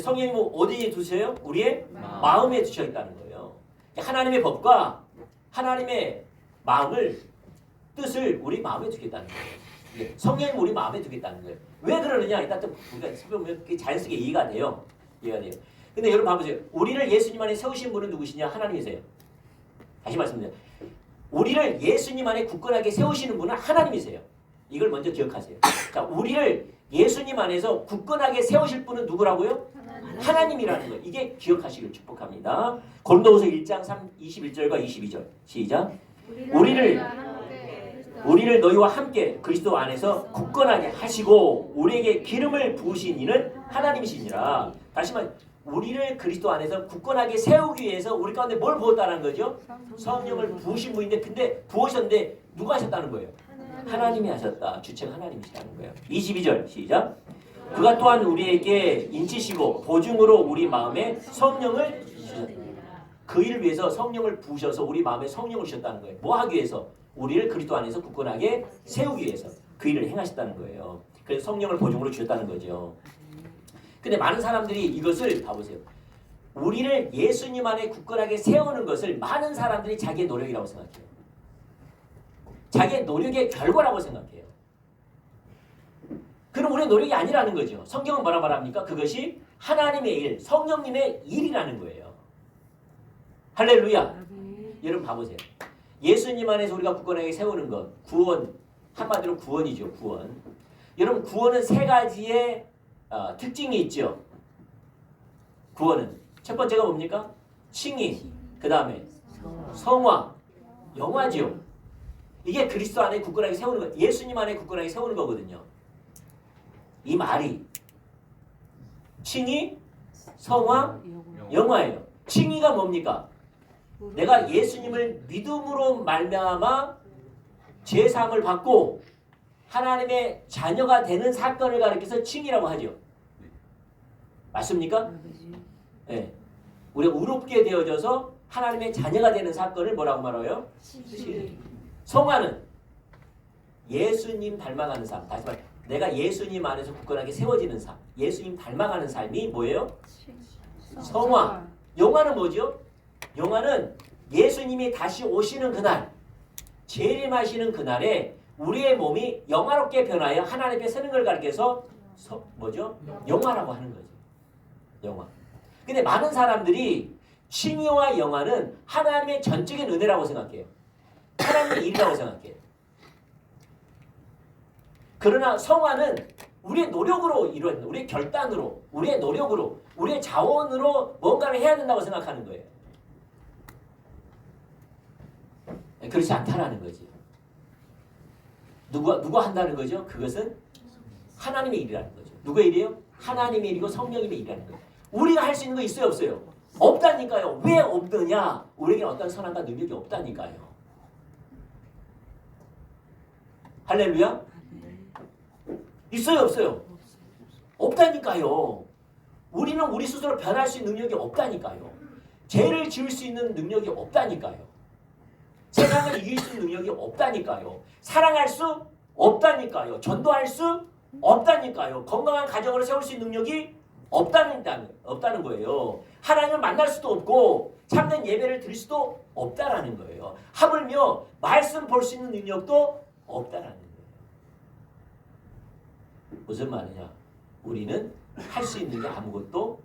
성령님은 어디에 두세요? 우리의 마음에 두셔 있다는 거예요. 하나님의 법과 하나님의 뜻을 우리 마음에 두겠다는 거예요. 성령님 우리 마음에 두겠다는 거예요. 왜 그러느냐? 이따 또 우리가 살펴보면 자연스럽게 이해가 돼요. 근데 여러분 봐보세요. 우리를 예수님 안에 세우신 분은 누구시냐? 하나님이세요. 다시 말씀드려요. 우리를 예수님 안에 굳건하게 세우시는 분은 하나님이세요. 이걸 먼저 기억하세요. 자, 우리를 예수님 안에서 굳건하게 세우실 분은 누구라고요? 하나님이라는 거예요. 이게 기억하시길 축복합니다. 고린도후서 1장 21절과 22절. 시작. 우리를 너희와 함께 그리스도 안에서 굳건하게 하시고 우리에게 기름을 부으신 이는 하나님이시니라. 다시 말해 우리를 그리스도 안에서 굳건하게 세우기 위해서 우리 가운데 뭘 부었다는 거죠? 성령을 부으신 분인데 근데 부으셨는데 누가 하셨다는 거예요? 하나님이 하셨다. 주체가 하나님이시라는 거예요. 22절 시작. 그가 또한 우리에게 인치시고 보증으로 우리 마음에 성령을 주셨다. 그 일을 위해서 성령을 부으셔서 우리 마음에 성령을 주셨다는 거예요. 뭐 하기 위해서? 우리를 그리스도 안에서 굳건하게 세우기 위해서 그 일을 행하셨다는 거예요. 그래서 성령을 보증으로 주셨다는 거죠. 근데 많은 사람들이 이것을 봐보세요. 우리를 예수님 안에 굳건하게 세우는 것을 많은 사람들이 자기의 노력이라고 생각해요. 자기의 노력의 결과라고 생각해요. 그럼 우리의 노력이 아니라는 거죠. 성경은 뭐라 말합니까? 그것이 하나님의 일, 성령님의 일이라는 거예요. 할렐루야. 여러분 봐보세요. 예수님 안에서 우리가 굳건하게 세우는 것, 구원, 한마디로 구원이죠. 구원. 여러분 구원은 세 가지의 특징이 있죠. 구원은 첫 번째가 뭡니까? 칭의, 그 다음에 성화, 영화죠. 이게 그리스도 안에 굳건하게 세우는 것, 예수님 안에 굳건하게 세우는 거거든요. 이 말이 칭의, 성화, 영화예요. 칭의가 뭡니까? 내가 예수님을 믿음으로 말미암아 제사함을 받고 하나님의 자녀가 되는 사건을 가리켜서 칭의라고 하죠. 맞습니까? 네. 우리가 의롭게 되어져서 하나님의 자녀가 되는 사건을 뭐라고 말해요? 성화는 예수님 닮아가는 삶. 다시 말해, 내가 예수님 안에서 굳건하게 세워지는 삶. 예수님 닮아가는 삶이 뭐예요? 성화. 영화는 뭐죠? 영화는 예수님이 다시 오시는 그날, 재림하시는 그날에 우리의 몸이 영화롭게 변하여 하나님 앞에 서는 걸 가리켜서 뭐죠? 영화라고 하는 거죠. 영화. 근데 많은 사람들이 칭의와 영화는 하나님의 전적인 은혜라고 생각해요. 하나님의 일이라고 생각해요. 그러나 성화는 우리의 노력으로 이루어진다. 우리의 결단으로, 우리의 노력으로, 우리의 자원으로 뭔가를 해야 된다고 생각하는 거예요. 그렇지 않다라는 거죠. 누가 한다는 거죠? 그것은 하나님의 일이라는 거죠. 누구의 일이에요? 하나님의 일이고 성령님의 일이라는 거예요. 우리가 할 수 있는 거 있어요, 없어요? 없다니까요. 왜 없느냐? 우리에게 어떤 선함과 능력이 없다니까요. 할렐루야? 있어요, 없어요? 없다니까요. 우리는 우리 스스로 변할 수 있는 능력이 없다니까요. 죄를 지을 수 있는 능력이 없다니까요. 세상을 이길 수 있는 능력이 없다니까요. 사랑할 수 없다니까요. 전도할 수 없다니까요. 건강한 가정을 세울 수 있는 능력이 없다는 거예요. 하나님을 만날 수도 없고 참된 예배를 드릴 수도 없다라는 거예요. 하물며 말씀 볼 수 있는 능력도 없다라는 거예요. 무슨 말이냐? 우리는 할 수 있는 게 아무것도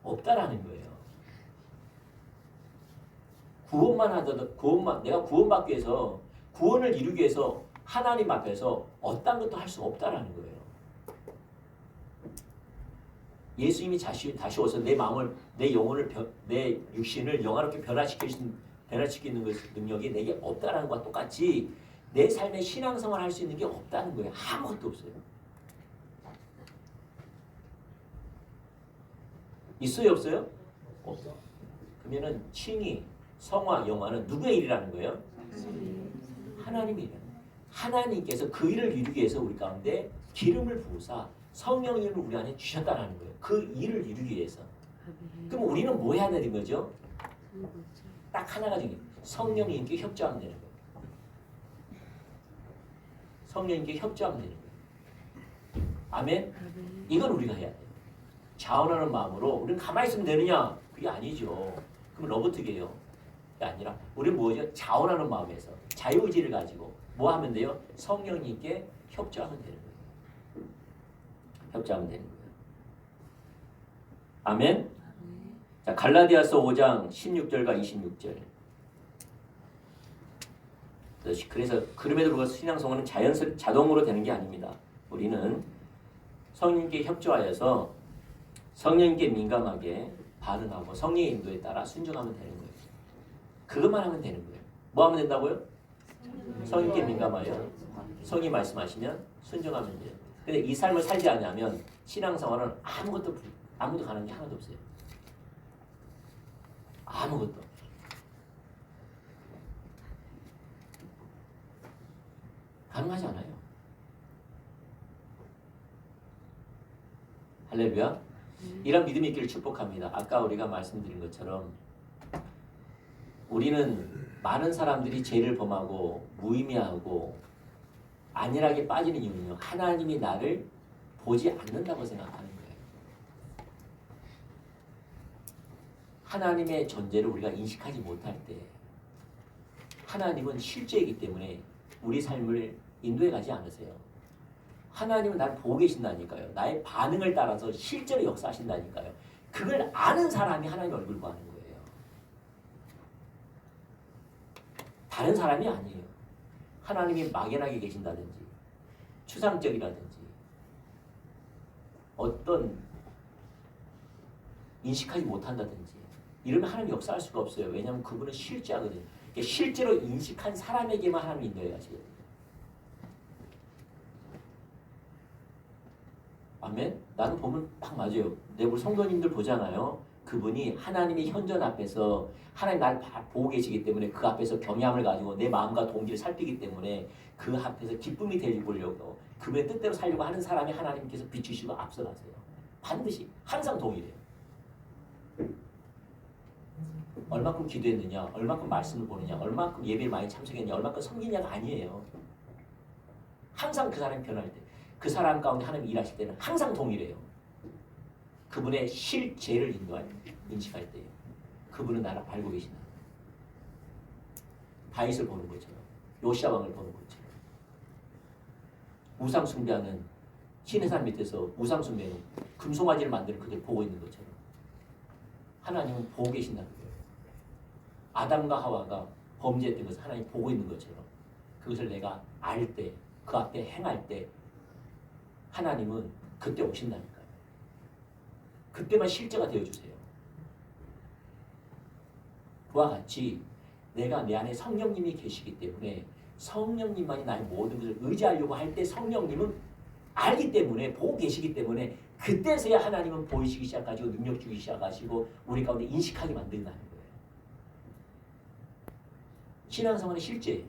없다라는 거예요. 구원만 하더라도 내가 구원받기 위해서 구원을 이루기 위해서 하나님 앞에서 어떤 것도 할 수 없다라는 거예요. 예수님이 다시 오셔서 내 마음을, 내 영혼을, 내 육신을 영화롭게 변화시키는 능력이 내게 없다라는 것과 똑같이 내 삶의 신앙생활을 할 수 있는 게 없다는 거예요. 아무것도 없어요. 있어요, 없어요? 없어. 그러면은 칭의, 성화, 영화는 누구의 일이라는 거예요? 하나님의 일이라는 거예요. 하나님께서 그 일을 이루기 위해서 우리 가운데 기름을 부으사 성령님을 우리 안에 주셨다는 거예요. 그 일을 이루기 위해서. 그럼 우리는 뭐 해야 되는 거죠? 딱 하나가 중요해요. 성령님께 협조하면 되는 거예요. 성령님께 협조하면 되는 거예요. 아멘? 이건 우리가 해야 돼요. 자원하는 마음으로 우리는 가만히 있으면 되느냐? 그게 아니죠. 그럼 로봇이에요. 그게 아니라 우리는 뭐죠? 자원하는 마음에서 자유의지를 가지고 뭐 하면 돼요? 성령님께 협조하면 되는 거예요. 협조하면 되는 거예요. 아멘? 자, 갈라디아서 5장 16절과 26절. 그래서 그럼에도 불구하고 신앙생활은 자동으로 되는 게 아닙니다. 우리는 성령님께 협조하여서 성령님께 민감하게 반응하고 성령의 인도에 따라 순종하면 되는 거예요. 그것만 하면 되는 거예요. 뭐 하면 된다고요? 성령님께 민감하여 성령이 말씀하시면 순종하면 돼요. 근데 이 삶을 살지 않으면 신앙생활은 아무것도 가능한 게 하나도 없어요. 아무것도. 가능하지 않아요. 할렐루야. 이런 믿음이 있기를 축복합니다. 아까 우리가 말씀드린 것처럼 우리는 많은 사람들이 죄를 범하고 무의미하고 안일하게 빠지는 이유는요. 하나님이 나를 보지 않는다고 생각하는 거예요. 하나님의 존재를 우리가 인식하지 못할 때 하나님은 실제이기 때문에 우리 삶을 인도해 가지 않으세요. 하나님은 나를 보고 계신다니까요. 나의 반응을 따라서 실제로 역사하신다니까요. 그걸 아는 사람이 하나님 얼굴 보는 거예요. 다른 사람이 아니에요. 하나님이 막연하게 계신다든지 추상적이라든지 어떤 인식하지 못한다든지 이러면 하나님 역사할 수가 없어요. 왜냐하면 그분은 실제하거든요. 그러니까 실제로 인식한 사람에게만 하나님 인도해 가시거든요. 아멘? 나는 보면 딱 맞아요. 우리 성도님들 보잖아요. 그분이 하나님의 현존 앞에서 하나님 나를 보고 계시기 때문에 그 앞에서 경외함을 가지고 내 마음과 동기를 살피기 때문에 그 앞에서 기쁨이 되려고 그분의 뜻대로 살려고 하는 사람이 하나님께서 비추시고 앞서가세요. 반드시 항상 동일해요. 얼마큼 기도했느냐, 얼마큼 말씀을 보느냐, 얼마큼 예배를 많이 참석했느냐, 얼마큼 섬기냐가 아니에요. 항상 그 사람이 변할 때, 그 사람 가운데 하나님이 일하실 때는 항상 동일해요. 그분의 실제를 인식할 때요. 그분은 나를 알고 계시나. 다윗을 보는 것처럼, 요시야 왕을 보는 것처럼. 우상 숭배하는 신의 산 밑에서 우상 숭배는 금송아지를 만드는 그들 보고 있는 것처럼 하나님은 보고 계신다는 거예요. 아담과 하와가 범죄했던 것을 하나님 보고 있는 것처럼 그것을 내가 알 때, 그 앞에 행할 때 하나님은 그때 오신다니까요. 그때만 실제가 되어주세요. 그와 같이 내가 내 안에 성령님이 계시기 때문에 성령님만이 나의 모든 것을 의지하려고 할 때 성령님은 알기 때문에 보고 계시기 때문에 그때서야 하나님은 보이시기 시작하시고 능력 주기 시작하시고 우리 가운데 인식하게 만든다는 거예요. 신앙생활의 실제예요.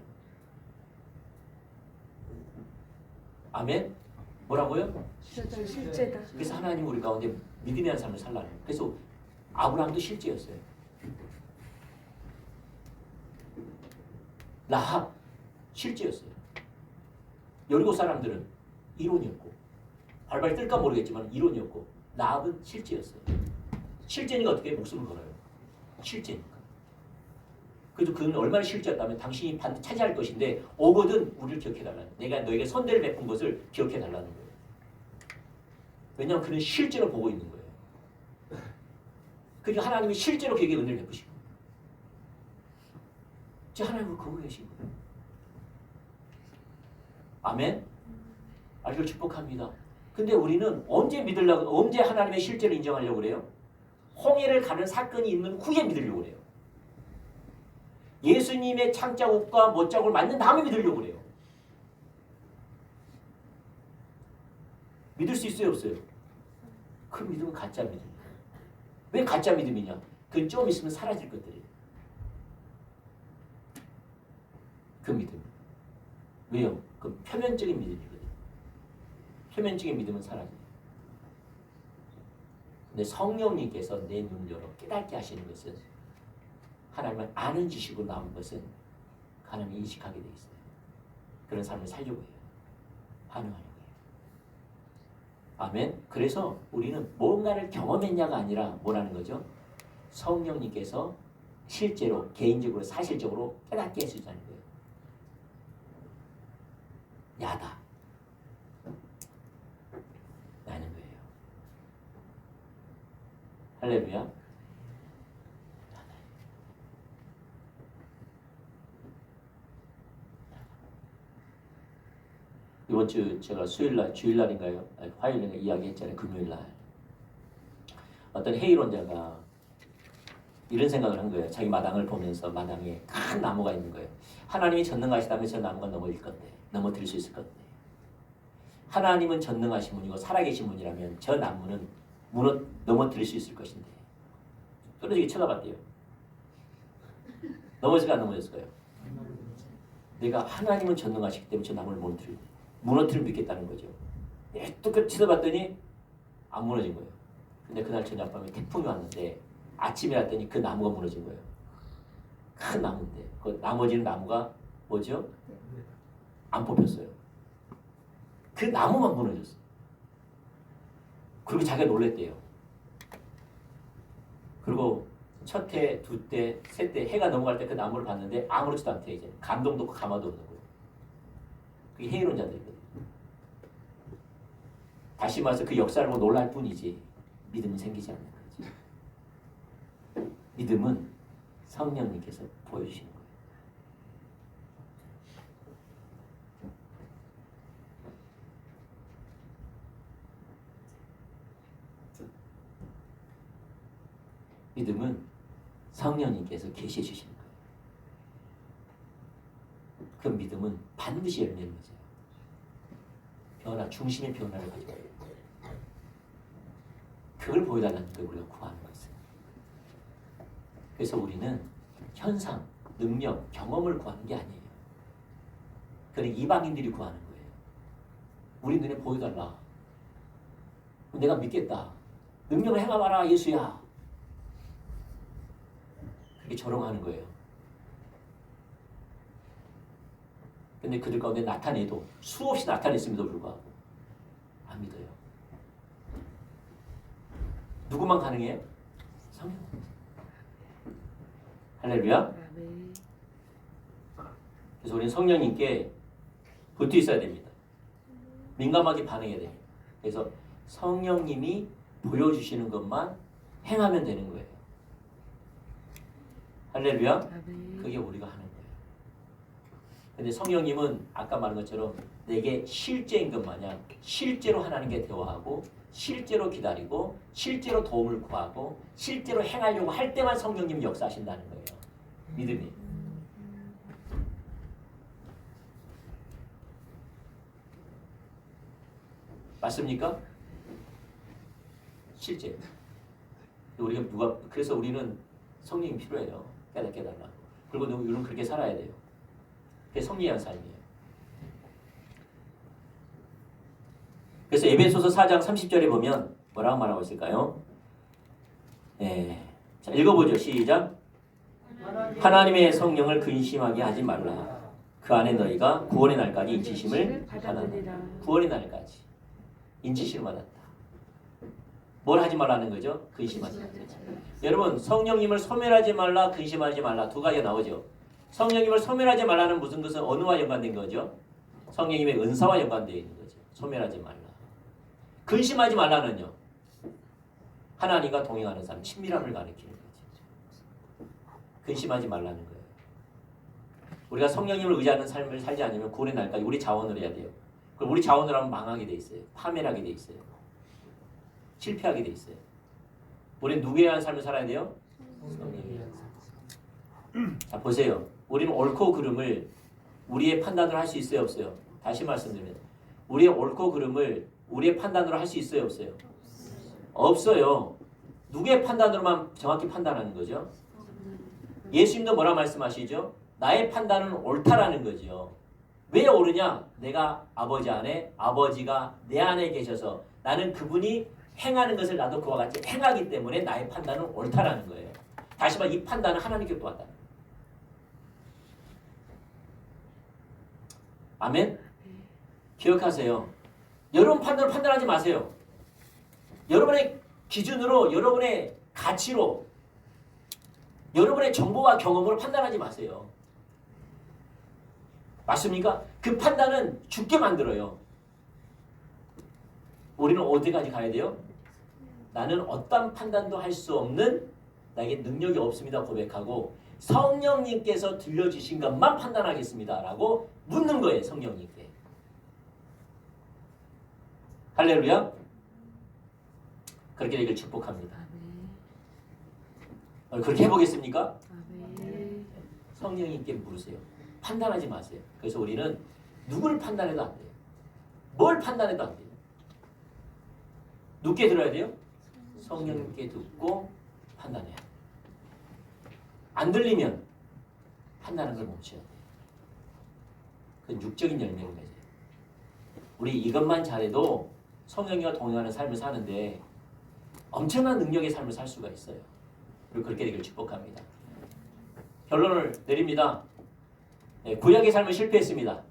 아멘? 뭐라고요? 실제다. 그래서 하나님 우리 가운데 믿음이라는 삶을 살라는 거예요. 그래서 아브라함도 실제였어요. 라합 실제였어요. 여리고 사람들은 이론이었고 발발 뜰까 모르겠지만 이론이었고 라합은 실제였어요. 실제니까 어떻게 목숨을 걸어요? 실제니까. 그래도 그는 얼마나 실제였다면 당신이 반드시 차지할 것인데 오거든 우리를 기억해달라는 거예요. 내가 너에게 선대를 베푼 것을 기억해달라는 거예요. 왜냐하면 그는 실제로 보고 있는 거예요. 그러니까 하나님이 실제로 그에게 은혜를 베푸시고 하나님은 거기 계신 거예요. 아멘? 이걸 축복합니다. 근데 우리는 언제 믿으려고, 언제 하나님의 실제를 인정하려고 그래요? 홍해를 가는 사건이 있는 후에 믿으려고 그래요. 예수님의 창자국과 못자국을 만든 다음에 믿으려고 그래요. 믿을 수 있어요, 없어요? 그 믿음은 가짜 믿음이에요. 왜 가짜 믿음이냐? 그건 좀 있으면 사라질 것들이에요. 그 믿음. 왜요? 그 표면적인 믿음이거든요. 표면적인 믿음은 사라져요. 근데 성령님께서 내 눈을 열어 깨닫게 하시는 것은 하나님을 아는 지식으로 나온 것은 하나님이 인식하게 돼 있어요. 그런 삶을 살려고 해요. 반응하려고 해요. 아멘. 그래서 우리는 뭔가를 경험했냐가 아니라 뭐라는 거죠? 성령님께서 실제로 개인적으로 사실적으로 깨닫게 해주자는 거예요. 야다. 라는 거예요. 할렐루야. 이번 주 제가 수요일날, 주일날인가요? 화요일인가 이야기했잖아요. 금요일날. 어떤 회의론자가 이런 생각을 한 거예요. 자기 마당을 보면서 마당에 큰 나무가 있는 거예요. 하나님이 전능하시다면 저 나무가 넘어질 건데, 넘어뜨릴 수 있을 건데. 하나님은 전능하신 분이고 살아계신 분이라면 저 나무는 넘어뜨릴 수 있을 것인데. 떨어지게 쳐다봤대요. 넘어질까 안 넘어졌을까요? 내가 하나님은 전능하시기 때문에 저 나무를 무너뜨리면 믿겠다는 거죠. 똑같이 쳐다봤더니 안 무너진 거예요. 근데 그날 저녁밤에 태풍이 왔는데 아침에 왔더니 그 나무가 무너진 거예요. 큰 나무인데 그 나머지는 나무가 뭐죠? 안 뽑혔어요. 그 나무만 무너졌어요. 그리고 자기가 놀랬대요. 그리고 첫 해, 두 때, 세 때 해가 넘어갈 때 그 나무를 봤는데 아무렇지도 않대. 이제 감동도 없고 가마도 없는 거예요. 그게 회의론자들이거든요. 다시 말해서 그 역사를 보고 놀랄 뿐이지 믿음은 생기지 않는 거지. 믿음은 성령님께서 보여주시는 거예요. 믿음은 성령님께서 계시해 주시는 거예요. 그 믿음은 반드시 열매를 맺어요. 중심의 변화를 가져와요. 그걸 보여달라는 걸 우리가 구하는 것은. 그래서 우리는 현상, 능력, 경험을 구하는 게 아니에요. 그건 이방인들이 구하는 거예요. 우리 눈에 보여달라. 내가 믿겠다. 능력을 행하봐라 예수야. 그렇게 조롱하는 거예요. 근데 그들 가운데 나타내도 수없이 나타냈음에도 불구하고 안 믿어요. 누구만 가능해요? 성령. 할렐루야. 그래서 우리는 성령님께 붙어 있어야 됩니다. 민감하게 반응해야 돼요. 그래서 성령님이 보여주시는 것만 행하면 되는 거예요. 할렐루야. 그게 우리가 하는 거예요. 근데 성령님은 아까 말한 것처럼 내게 실제인 것 마냥 실제로 하나님께 대화하고 실제로 기다리고 실제로 도움을 구하고 실제로 행하려고 할 때만 성령님이 역사하신다는 거예요. 믿음이. 맞습니까? 실제. 그래서 우리는 성령이 필요해요. 깨달라. 그리고 우리는 그렇게 살아야 돼요. 그게 성리한 삶이에요. 그래서 에베소서 4장 30절에 보면 뭐라고 말하고 있을까요? 자, 읽어보죠. 시작. 하나님의 성령을 근심하게 하지 말라. 그 안에 너희가 구원의 날까지 인치심을 받았다. 구원의 날까지 인치심을 받았다. 뭘 하지 말라는 거죠? 근심하지 말라. 여러분 성령님을 소멸하지 말라, 근심하지 말라 두 가지가 나오죠. 성령님을 소멸하지 말라는 무슨 것은 언어와 연관된 거죠? 성령님의 은사와 연관되어 있는 거죠. 소멸하지 말라. 근심하지 말라는요. 하나님과 동행하는 삶, 친밀함을 가리키는 거죠. 근심하지 말라는 거예요. 우리가 성령님을 의지하는 삶을 살지 않으면 구원의 날까지 우리 자원을 해야 돼요. 그럼 우리 자원을 하면 망하게 돼 있어요. 파멸하게 돼 있어요. 실패하게 돼 있어요. 우리는 누구에 의한 삶을 살아야 돼요? 성령님에 의한 삶. 자 보세요. 우리는 옳고 그름을 우리의 판단으로 할 수 있어요, 없어요? 다시 말씀드리면 우리의 옳고 그름을 우리의 판단으로 할 수 있어요, 없어요? 없어요. 누구의 판단으로만 정확히 판단하는 거죠? 예수님도 뭐라 말씀하시죠? 나의 판단은 옳다라는 거죠. 왜 옳으냐? 내가 아버지 안에, 아버지가 내 안에 계셔서 나는 그분이 행하는 것을 나도 그와 같이 행하기 때문에 나의 판단은 옳다라는 거예요. 다시 말해 이 판단은 하나님께 또한다. 아멘? 기억하세요. 여러분 판단을 판단하지 마세요. 여러분의 기준으로, 여러분의 가치로, 여러분의 정보와 경험으로 판단하지 마세요. 맞습니까? 그 판단은 죽게 만들어요. 우리는 어디까지 가야 돼요? 나는 어떤 판단도 할 수 없는 나에게 능력이 없습니다 고백하고 성령님께서 들려주신 것만 판단하겠습니다 라고 묻는 거예요. 성령님께. 할렐루야. 그렇게 되길 축복합니다. 그렇게 해보겠습니까? 성령님께 물으세요. 판단하지 마세요. 그래서 우리는 누구를 판단해도 안 돼요. 뭘 판단해도 안 돼요. 누구께 들어야 돼요? 성령님께 듣고 판단해야 돼요. 안 들리면 판단하는 걸 멈춰야 돼요. 그건 육적인 열매를 맺어요. 우리 이것만 잘해도 성령님과 동행하는 삶을 사는데 엄청난 능력의 삶을 살 수가 있어요. 그리고 그렇게 되기를 축복합니다. 결론을 내립니다. 구약의 삶은 실패했습니다.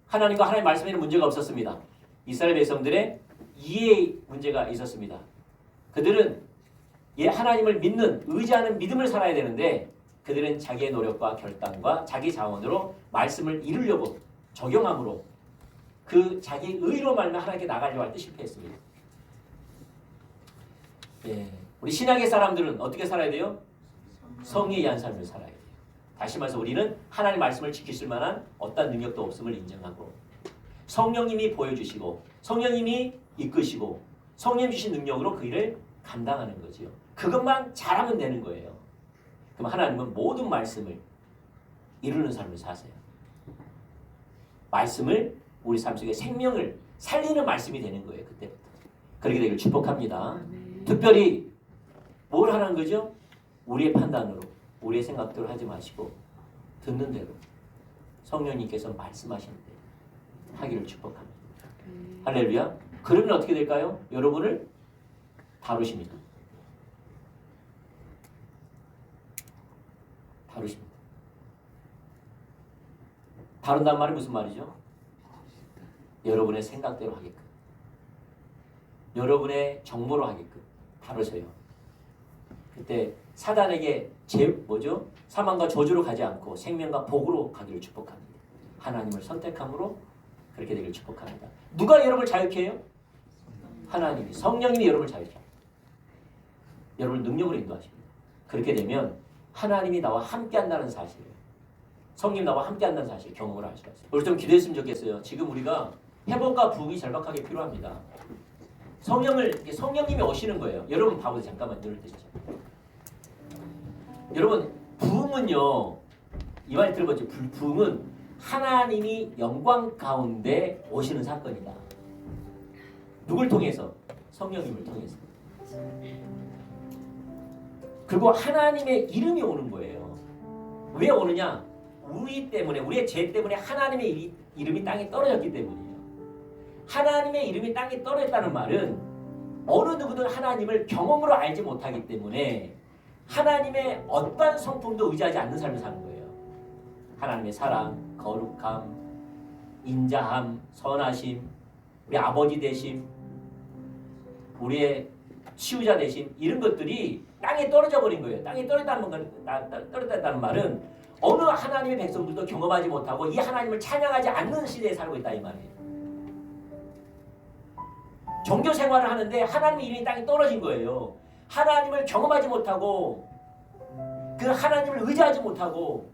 하나님과 하나님의 말씀에는 문제가 없었습니다. 이스라엘 백성들의 이해의 문제가 있었습니다. 그들은 하나님을 믿는, 의지하는 믿음을 살아야 되는데 그들은 자기의 노력과 결단과 자기 자원으로 말씀을 이루려고 적용함으로 그 자기 의로 말며 하나님께 나가려고 할 때 실패했습니다. 우리 신약의 사람들은 어떻게 살아야 돼요? 성령에 의한 삶을 살아야 돼요. 다시 말해서 우리는 하나님의 말씀을 지킬 수 만한 어떤 능력도 없음을 인정하고 성령님이 보여주시고 성령님이 이끄시고 성령 주신 능력으로 그 일을 감당하는 거죠. 그것만 잘하면 되는 거예요. 그럼 하나님은 모든 말씀을 이루는 삶을 사세요. 말씀을 우리 삶 속에 생명을 살리는 말씀이 되는 거예요. 그때부터. 그렇게 되길 축복합니다. 특별히 뭘 하는 거죠? 우리의 판단으로 우리의 생각대로 하지 마시고 듣는 대로 성령님께서 말씀하시는 대로 하기를 축복합니다. 할렐루야. 그러면 어떻게 될까요? 여러분을 다루십니다. 다루십니다. 다룬다는 말이 무슨 말이죠? 여러분의 생각대로 하게끔, 여러분의 정보로 하게끔 다루세요. 그때 사단에게 사망과 저주로 가지 않고 생명과 복으로 가기를 축복합니다. 하나님을 선택함으로 그렇게 되기를 축복합니다. 누가 여러분을 자유케 해요? 하나님이, 성령님이 여러분을 자유케 합니다. 여러분을 능력으로 인도하십니다. 그렇게 되면 하나님이 나와 함께한다는 사실을, 성님 나와 함께한다는 사실을 경험을 할 수가 있어요. 우리 좀 기도했으면 좋겠어요. 지금 우리가 회복과 부흥이 절박하게 필요합니다. 성령님이 오시는 거예요. 여러분 봐보세요. 잠깐만 눈을 뜨시죠. 여러분 부흥은요, 이 말 들어보죠. 부흥은 하나님이 영광 가운데 오시는 사건이다. 누굴 통해서? 성령님을 통해서. 그리고 하나님의 이름이 오는 거예요. 왜 오느냐? 우리 때문에, 우리의 죄 때문에 하나님의 이름이 땅에 떨어졌기 때문이에요. 하나님의 이름이 땅에 떨어졌다는 말은 어느 누구든 하나님을 경험으로 알지 못하기 때문에 하나님의 어떠한 성품도 의지하지 않는 삶을 사는 거예요. 하나님의 사랑, 거룩함, 인자함, 선하심, 우리 아버지 되심, 우리의 치유자 되심, 이런 것들이 땅에 떨어져 버린 거예요. 땅에 떨어졌다는 말은 어느 하나님의 백성들도 경험하지 못하고 이 하나님을 찬양하지 않는 시대에 살고 있다 이 말이에요. 종교 생활을 하는데 하나님의 이름이 땅에 떨어진 거예요. 하나님을 경험하지 못하고 그 하나님을 의지하지 못하고,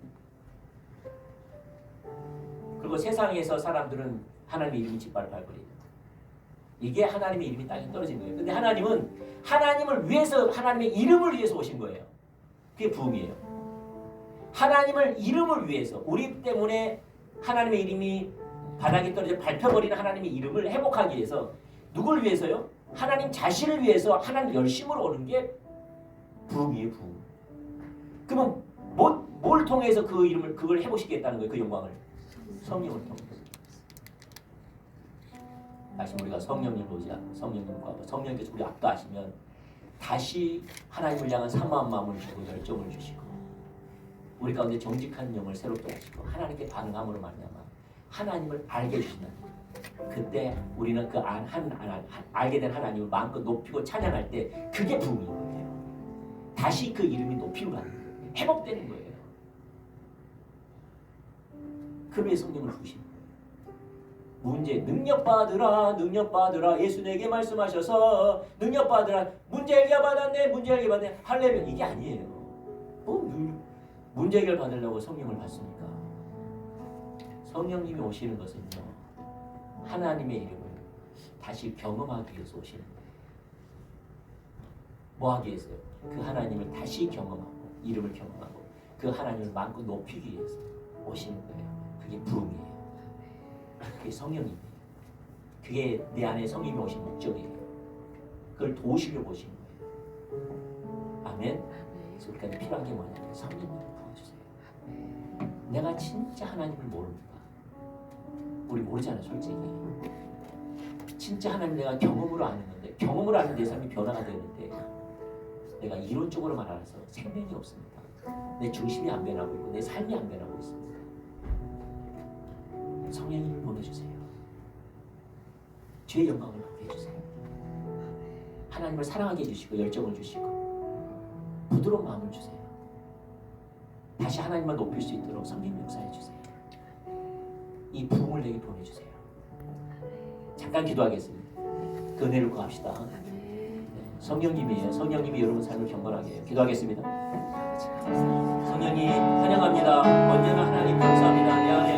그리고 세상에서 사람들은 하나님의 이름이 짓밟아버려요. 이게 하나님의 이름이 땅에 떨어진 거예요. 근데 하나님은 하나님을 위해서, 하나님의 이름을 위해서 오신 거예요. 그게 부흥이에요. 하나님을 이름을 위해서, 우리 때문에 하나님의 이름이 바닥에 떨어져 밟혀버리는 하나님의 이름을 회복하기 위해서, 누굴 위해서요? 하나님 자신을 위해서 하나님 열심으로 오는 게 부흥이에요. 부흥. 그러면 뭘 통해서 그 이름을, 그걸 회복시키겠다는 거예요. 그 영광을 성령을 통해서. 다시 우리가 성령님을 오자, 성령님과 성령께서 우리 압도하시면 다시 하나님을 향한 사모한 마음을 주고 열정을 주시고 우리 가운데 정직한 영을 새롭게 하시고 하나님께 반응함으로 말미암아 하나님을 알게 해주신다. 그때 우리는 그 알게 된 하나님을 마음껏 높이고 찬양할 때 그게 부흥인 거예요. 다시 그 이름이 높이고 가는 거예요. 회복되는 거예요. 그러면 성령을 부으신 거예요. 문제, 능력받으라 예수 내게 말씀하셔서 능력받으라, 문제 해결 받았네 할렐루야. 이게 아니에요. 문제 해결 받으려고 성령을 받습니까? 성령님이 오시는 것은요, 하나님의 이름을 다시 경험하기 위해서 오시는 거예요. 뭐 하기 위해서요? 그 하나님을 다시 경험하고 이름을 경험하고 그 하나님을 마음껏 높이기 위해서 오시는 거예요. 그게 부흥이에요. 그게 성령님이에요. 그게 내 안에 성령이 오신 목적이에요. 그걸 도우시려고 오신 거예요. 아멘. 그래서 우리가 필요한 게 뭐냐면 성령님을 부어주세요. 내가 진짜 하나님을 모릅니다. 우리 모르잖아요, 솔직히. 진짜 하나님 내가 경험으로 아는 건데, 경험으로 아는 내 삶이 변화가 되는데 내가 이론적으로만 알아서 생명이 없습니다. 내 중심이 안 변하고 있고 내 삶이 안 변하고 있습니다. 성령님을 보내주세요. 죄의 영광을 받게 해주세요. 하나님을 사랑하게 해주시고 열정을 주시고 부드러운 마음을 주세요. 다시 하나님만 높일 수 있도록 성령 역사해 주세요. 이 부흥을 내게 보내주세요. 잠깐 기도하겠습니다. 그 은혜를 구합시다. 성령님이에요. 성령님이 여러분 삶을 경건하게 해요. 기도하겠습니다. 성령님 환영합니다. 언제나 하나님 감사합니다. 내 안에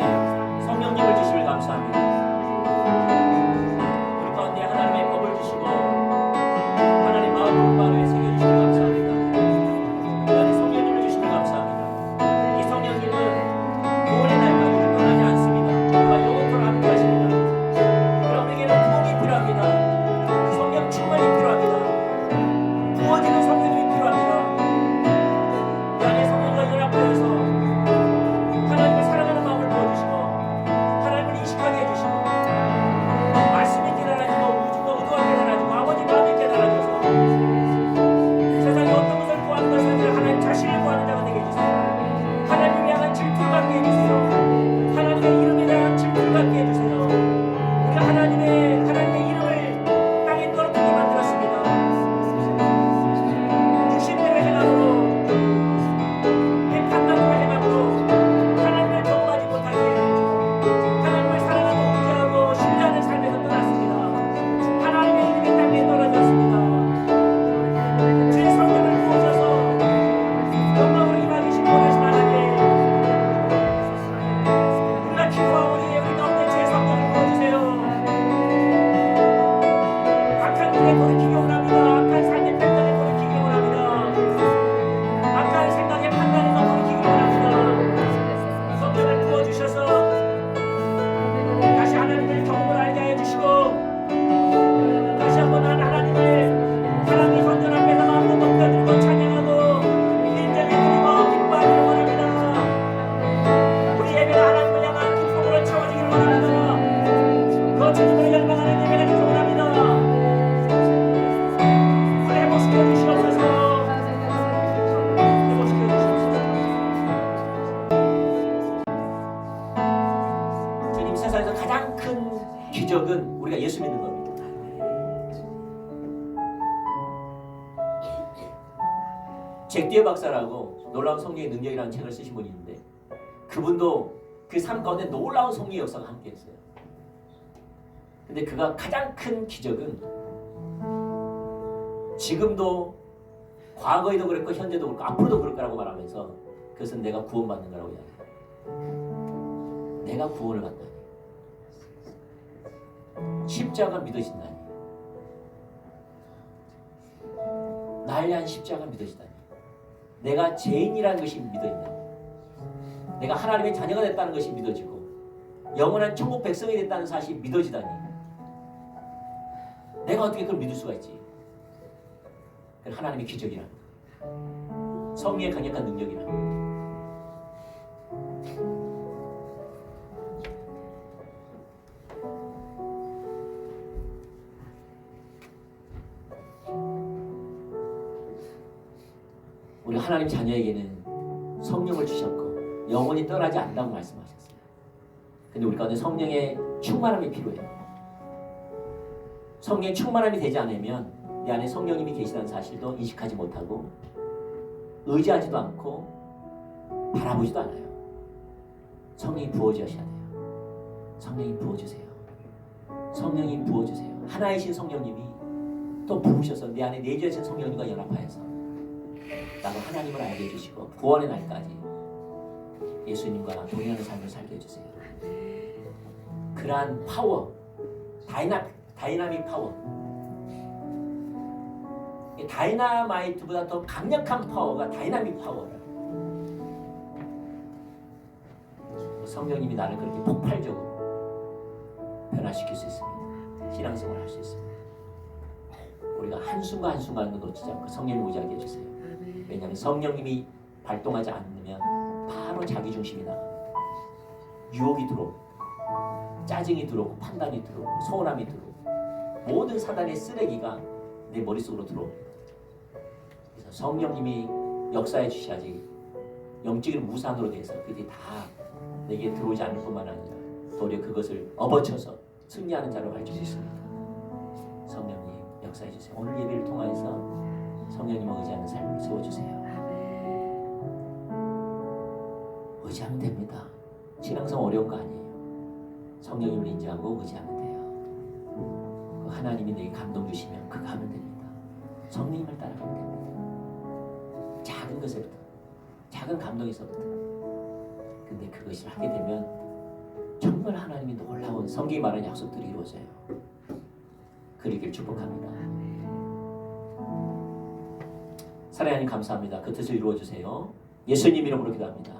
성령님을 주시길 감사합니다. 우리 가운데 하나님의 법을 주시고 하나님 마음을 바로에 새겨주시길 감사합니다. 내 안에 성령님을 주시길 감사합니다. 이 성령님은 구원의 날까지 떠나지 않습니다. 우리가 영원토록 함께하십니다. 여러분에게는 부흥이 필요합니다. 성령 충만이 필요합니다. 부어지는 성령님이 필요합니다. 내 안에 성령과 연합하여서 하나님을 사랑하는 하나님께 돌이키기 원합니다. 악한 삶의 패턴에 돌이키기 원합니다. 악한 생각의 판단에서 돌이키기 원합니다. 성경을 부어주셔서 다시 하나님의 경험을 알게 하여 주시고 다시 한번 하나님을 하나님 선전 앞에서 마음으로 높여들고 찬양하고 인정해 드리고 기뻐하기를 원합니다. 우리 예배가 하나님을 향한 기쁨으로 채워지기를 원합니다. 거쳐짐으로 열망하는 예배가 되기를 원합니다. 우리 회복시켜 주시옵소서. 회복시켜 주시옵소서. 주님, 세상에서 가장 큰 기적은 우리가 예수 믿는 겁니다. 잭디어 박사라고 놀라운 성령의 능력이라는 책을 쓰신 분이 있는데 그분도 그 삶 가운데 놀라운 성령의 역사가 함께했어요. 근데 그가 가장 큰 기적은 지금도 과거에도 그랬고 현재도 그렇고 앞으로도 그럴 거라고 말하면서 그것은 내가 구원받는 거라고 이야기해요. 내가 구원을 받다니, 십자가 믿어진다니, 나를 위한 십자가 믿어지다니, 내가 죄인이라는 것이 믿어진다니, 내가 하나님의 자녀가 됐다는 것이 믿어지고 영원한 천국 백성이 됐다는 사실이 믿어지다니, 내가 어떻게 그걸 믿을 수가 있지? 그건 하나님의 기적이라는 거예요. 성령의 강력한 능력이라는 거예요. 우리 하나님 자녀에게는 성령을 주셨고 영원히 떠나지 않는다고 말씀하셨어요. 근데 우리 가운데 성령의 충만함이 필요해요. 성령의 충만함이 되지 않으면 내 안에 성령님이 계시다는 사실도 인식하지 못하고 의지하지도 않고 바라보지도 않아요. 성령이 부어주셔야 돼요. 성령이 부어주세요. 성령님 부어주세요. 하나이신 성령님이 또 부으셔서 내 안에 내주신 성령님과 연합하여서 나도 하나님을 알게 해주시고 구원의 날까지 예수님과 동행하는 삶을 살게 해주세요. 그러한 파워, 다이나믹 파워, 다이나마이트보다 더 강력한 파워가 다이나믹 파워라. 성령님이 나를 그렇게 폭발적으로 변화시킬 수 있습니다. 신앙생활을 할 수 있습니다. 우리가 한순간 한순간도 놓치지 않고 성령을 의지하게 해주세요. 왜냐하면 성령님이 발동하지 않으면 바로 자기중심이 나갑니다. 유혹이 들어오고 짜증이 들어오고 판단이 들어오고 서운함이 들어오고 모든 사단의 쓰레기가 내 머릿속으로 들어옵니다. 그래서 성령님이 역사해 주셔야지 영적인 무산으로 돼서 그들이 다 내게 들어오지 않을 뿐만 아니라 도리어 그것을 업어쳐서 승리하는 자로 가르칠 수 있습니다. 성령님 역사해 주세요. 오늘 예배를 통하여서 성령님을 의지하는 삶을 세워주세요. 의지하면 됩니다. 신앙성 어려운 거 아니에요. 성령님을 인지하고 의지하면 돼요. 그 하나님이 내게 감동 주시면 그거 하면 됩니다. 성령님을 따라가면 됩니다. 작은 것에부터, 작은 감동에서부터. 근데 그것을 하게 되면 정말 하나님이 놀라운 성경이 말하는 약속들이 이루어져요. 그러기를 축복합니다. 사랑하는 하나님 감사합니다. 그 뜻을 이루어주세요. 예수님 이름으로 기도합니다.